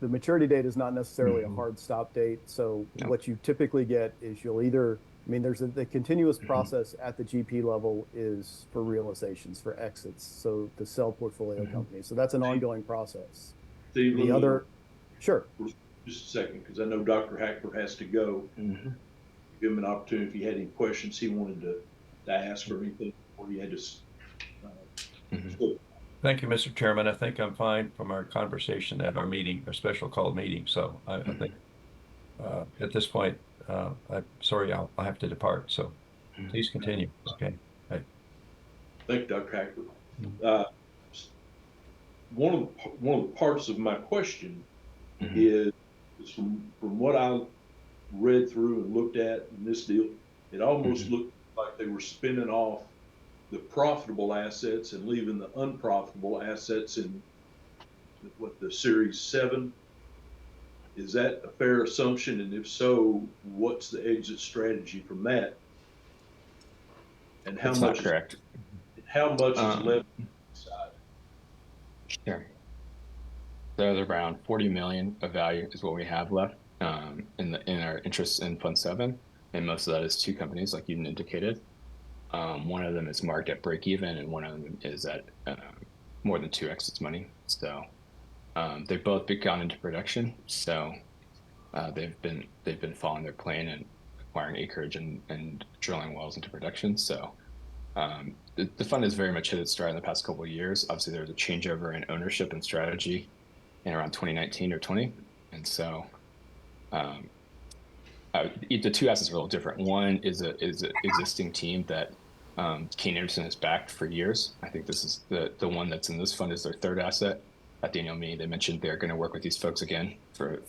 maturity date is not necessarily a hard stop date. So what you typically get is you'll either, I mean, there's the continuous process at the GP level is for realizations, for exits, so to sell portfolio companies. So that's an ongoing process. Steve, the other, sure. Just a second, because I know Dr. Hackler has to go. Give him an opportunity if he had any questions he wanted to ask or anything before he had to. Thank you, Mr. Chairman. I think I'm fine from our conversation at our meeting, our special called meeting. So I think at this point, I'm sorry, I'll have to depart. So please continue. Okay. Thank you, Dr. Hackler. One of the parts of my question is from what I read through and looked at in this deal, it almost looked like they were spinning off the profitable assets and leaving the unprofitable assets in the Series 7. Is that a fair assumption? And if so, what's the exit strategy from that? And how much? Not correct. How much is left inside? Sure. There's around 40 million of value is what we have left in our interests in Fund 7, and most of that is 2 companies, like you indicated. One of them is marked at break even, and one of them is at more than 2x its money. So they've both gone into production. So they've been following their plan and acquiring acreage and drilling wells into production. So the fund has very much hit its stride in the past couple of years. Obviously, there was a changeover in ownership and strategy in around 2019 or 20, and so the 2 assets are a little different. One is an existing team that Kane Anderson has backed for years. I think this is the one that's in this fund is their 3rd asset. At the annual meeting, they mentioned they're going to work with these folks again for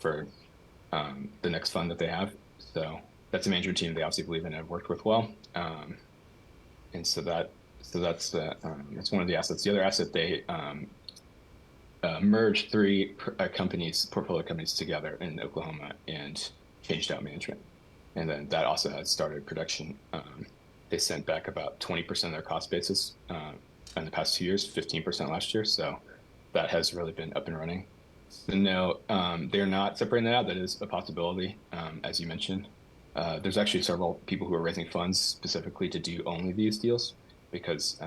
the next fund that they have. So that's a management team they obviously believe in and have worked with well. And so that's one of the assets. The other asset, they merged 3 portfolio companies together in Oklahoma and changed out management. And then that also has started production. They sent back about 20% of their cost basis in the past 2 years, 15% last year. So that has really been up and running. So no, they're not separating that out. That is a possibility, as you mentioned. There's actually several people who are raising funds specifically to do only these deals because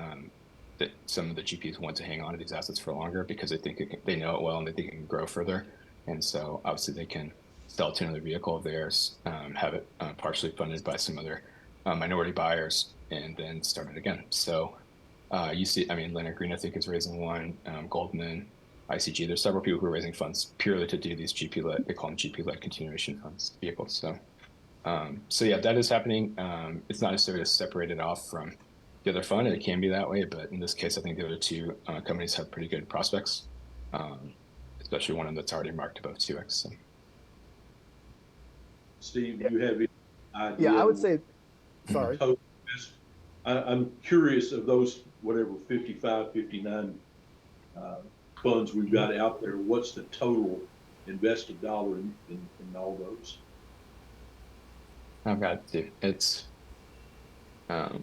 some of the GPs want to hang on to these assets for longer because they think they know it well and they think it can grow further. And so obviously they can sell to another vehicle of theirs, have it partially funded by some other minority buyers, and then start it again. So you see, I mean, Leonard Green, I think, is raising one, Goldman, ICG. There's several people who are raising funds purely to do these GP-led, they call them GP-led continuation funds vehicles. So yeah, that is happening. It's not necessarily separated off from the other fund, and it can be that way, but in this case, I think the other 2 companies have pretty good prospects, especially one of them that's already marked above 2x. So. Steve, do you have any idea? Yeah, I would say, sorry. I'm curious of those, whatever, 55, 59 funds we've got out there, what's the total invested dollar in all those? I've got it. It's, all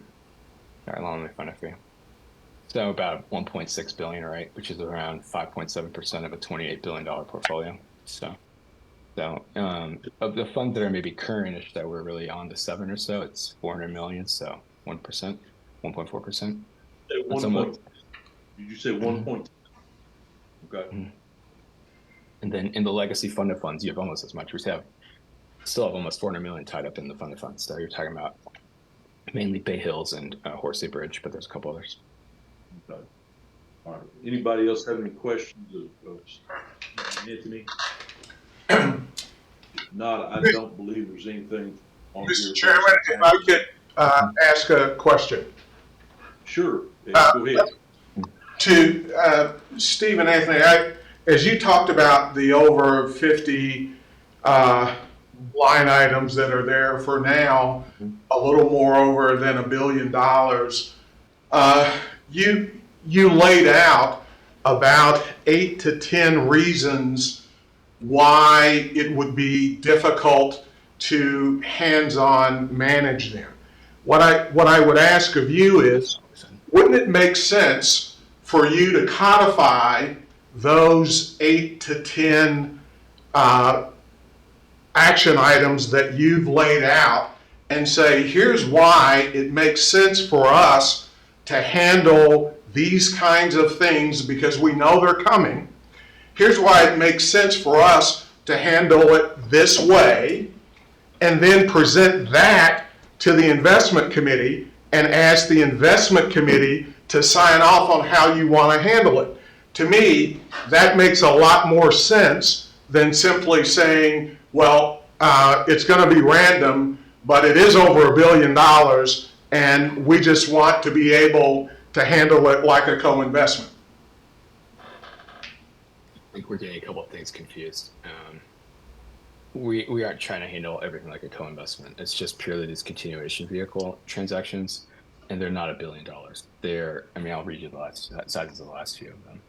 right, let me find it for you. So about 1.6 billion, right, which is around 5.7% of a $28 billion portfolio. So of the funds that are maybe current-ish that we're really on the 7 or so, it's 400 million. So 1%, 1.4%. Did you say 1.2? Okay. And then in the legacy fund of funds, you have almost as much. We still have almost 400 million tied up in the fund of funds. So you're talking about mainly Bay Hills and Horsey Bridge, but there's a couple others. Okay. All right. Anybody else have any questions of Anthony? If not, I don't believe there's anything on Mr. Chairman, if I could ask a question? Sure, Ed, Uh, go ahead. To Steve and Anthony, as you talked about the over 50 line items that are there for now, a little more over than $1 billion, you laid out about 8 to 10 reasons why it would be difficult to hands-on manage them. What I would ask of you is, wouldn't it make sense for you to codify those 8 to 10 action items that you've laid out and say, here's why it makes sense for us to handle these kinds of things because we know they're coming. Here's why it makes sense for us to handle it this way, and then present that to the investment committee and ask the investment committee to sign off on how you want to handle it. To me, that makes a lot more sense than simply saying, well, it's going to be random, but it is over $1 billion, and we just want to be able to handle it like a co-investment. I think we're getting a couple of things confused. We aren't trying to handle everything like a co-investment. It's just purely these continuation vehicle transactions, and they're not $1 billion. I'll read you the sizes of the last few of them.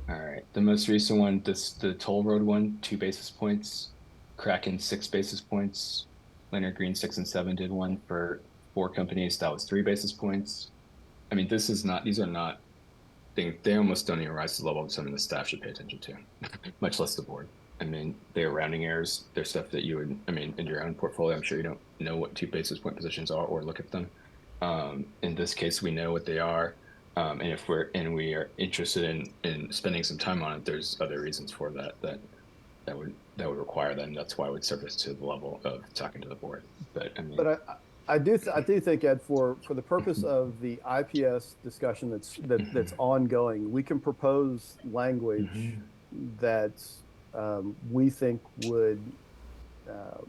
All right, the most recent one, the toll road one, 2 basis points, Kraken 6 basis points, Leonard Green 6 and 7 did one for 4 companies. That was 3 basis points. These are not things, they almost don't even rise to the level of something the staff should pay attention to, much less the board. They're rounding errors. They're stuff that you would, in your own portfolio, I'm sure you don't know what 2 basis point positions are or look at them. In this case, we know what they are. And if we are interested in spending some time on it, there's other reasons for that would require that, and that's why I would surface to the level of talking to the board. But I do think, Ed, for the purpose of the IPS discussion that's ongoing, we can propose language that we think would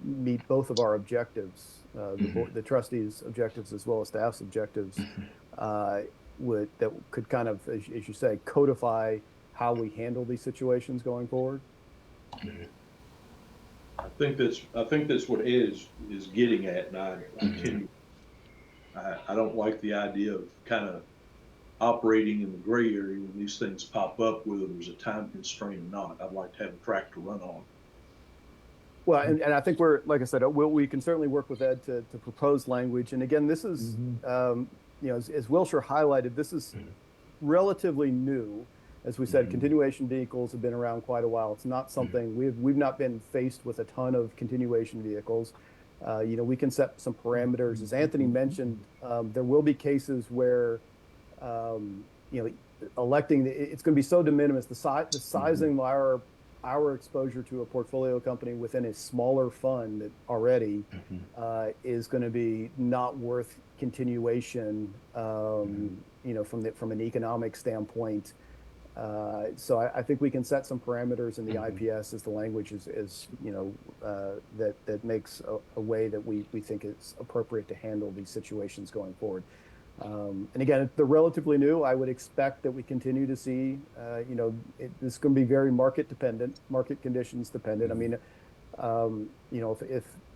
meet both of our objectives, the trustees' objectives as well as staff's objectives, that could kind of, as you say, codify how we handle these situations going forward. I think that's what Ed is getting at, and I don't like the idea of kind of operating in the gray area when these things pop up, whether there's a time constraint or not. I'd like to have a track to run on. Well, and I think like I said, we can certainly work with Ed to propose language. And again, this is, as Wilshire highlighted, this is relatively new. As we said, continuation vehicles have been around quite a while. It's not something we've not been faced with a ton of continuation vehicles. We can set some parameters. As Anthony mentioned, there will be cases where, electing it's going to be so de minimis. The sizing of our exposure to a portfolio company within a smaller fund that already is going to be not worth continuation. From an economic standpoint. So I think we can set some parameters in the IPS as the language is that makes a way that we think it's appropriate to handle these situations going forward. And again, they're relatively new. I would expect that we continue to see, this is going to be very market conditions dependent.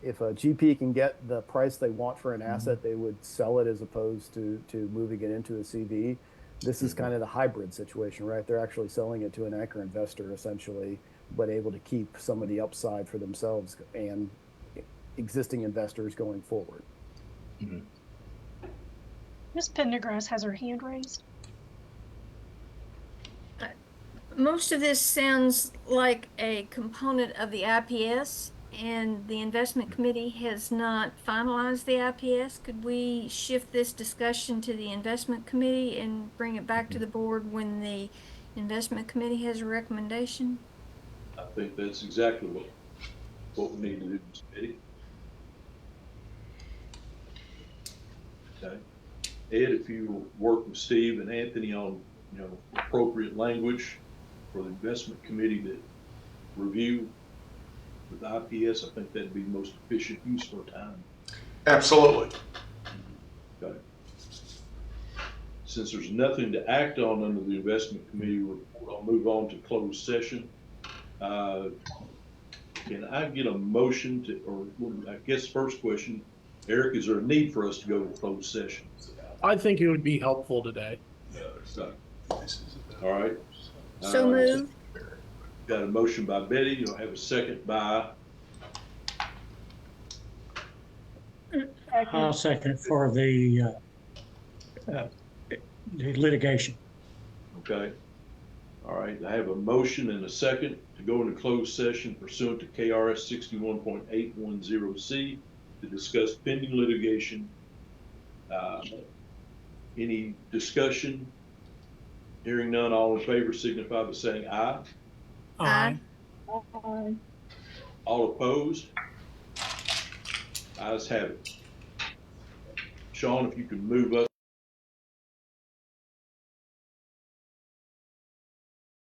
If a GP can get the price they want for an asset, they would sell it as opposed to moving it into a CV. This is kind of the hybrid situation, right? They're actually selling it to an anchor investor essentially, but able to keep some of the upside for themselves and existing investors going forward. Ms. Pendergrass has her hand raised. Most of this sounds like a component of the IPS, and the investment committee has not finalized the IPS. Could we shift this discussion to the investment committee and bring it back to the board when the investment committee has a recommendation? I think that's exactly what we need to do, Ms. Betty. Okay. Ed, if you work with Steve and Anthony on appropriate language for the investment committee to review with IPS, I think that'd be the most efficient use of our time. Absolutely. Okay. Since there's nothing to act on under the investment committee report, I'll move on to closed session. Can I get a motion to, or I guess first question, Eric, is there a need for us to go to closed session? I think it would be helpful today. All right. So moved. Got a motion by Betty. You'll have a second by. I'll second for the litigation. Okay. All right. I have a motion and a second to go into closed session pursuant to KRS 61.810C to discuss pending litigation. Any discussion? Hearing none, all in favor signify by saying aye. Aye. All opposed? Ayes have it. Sean, if you can move up.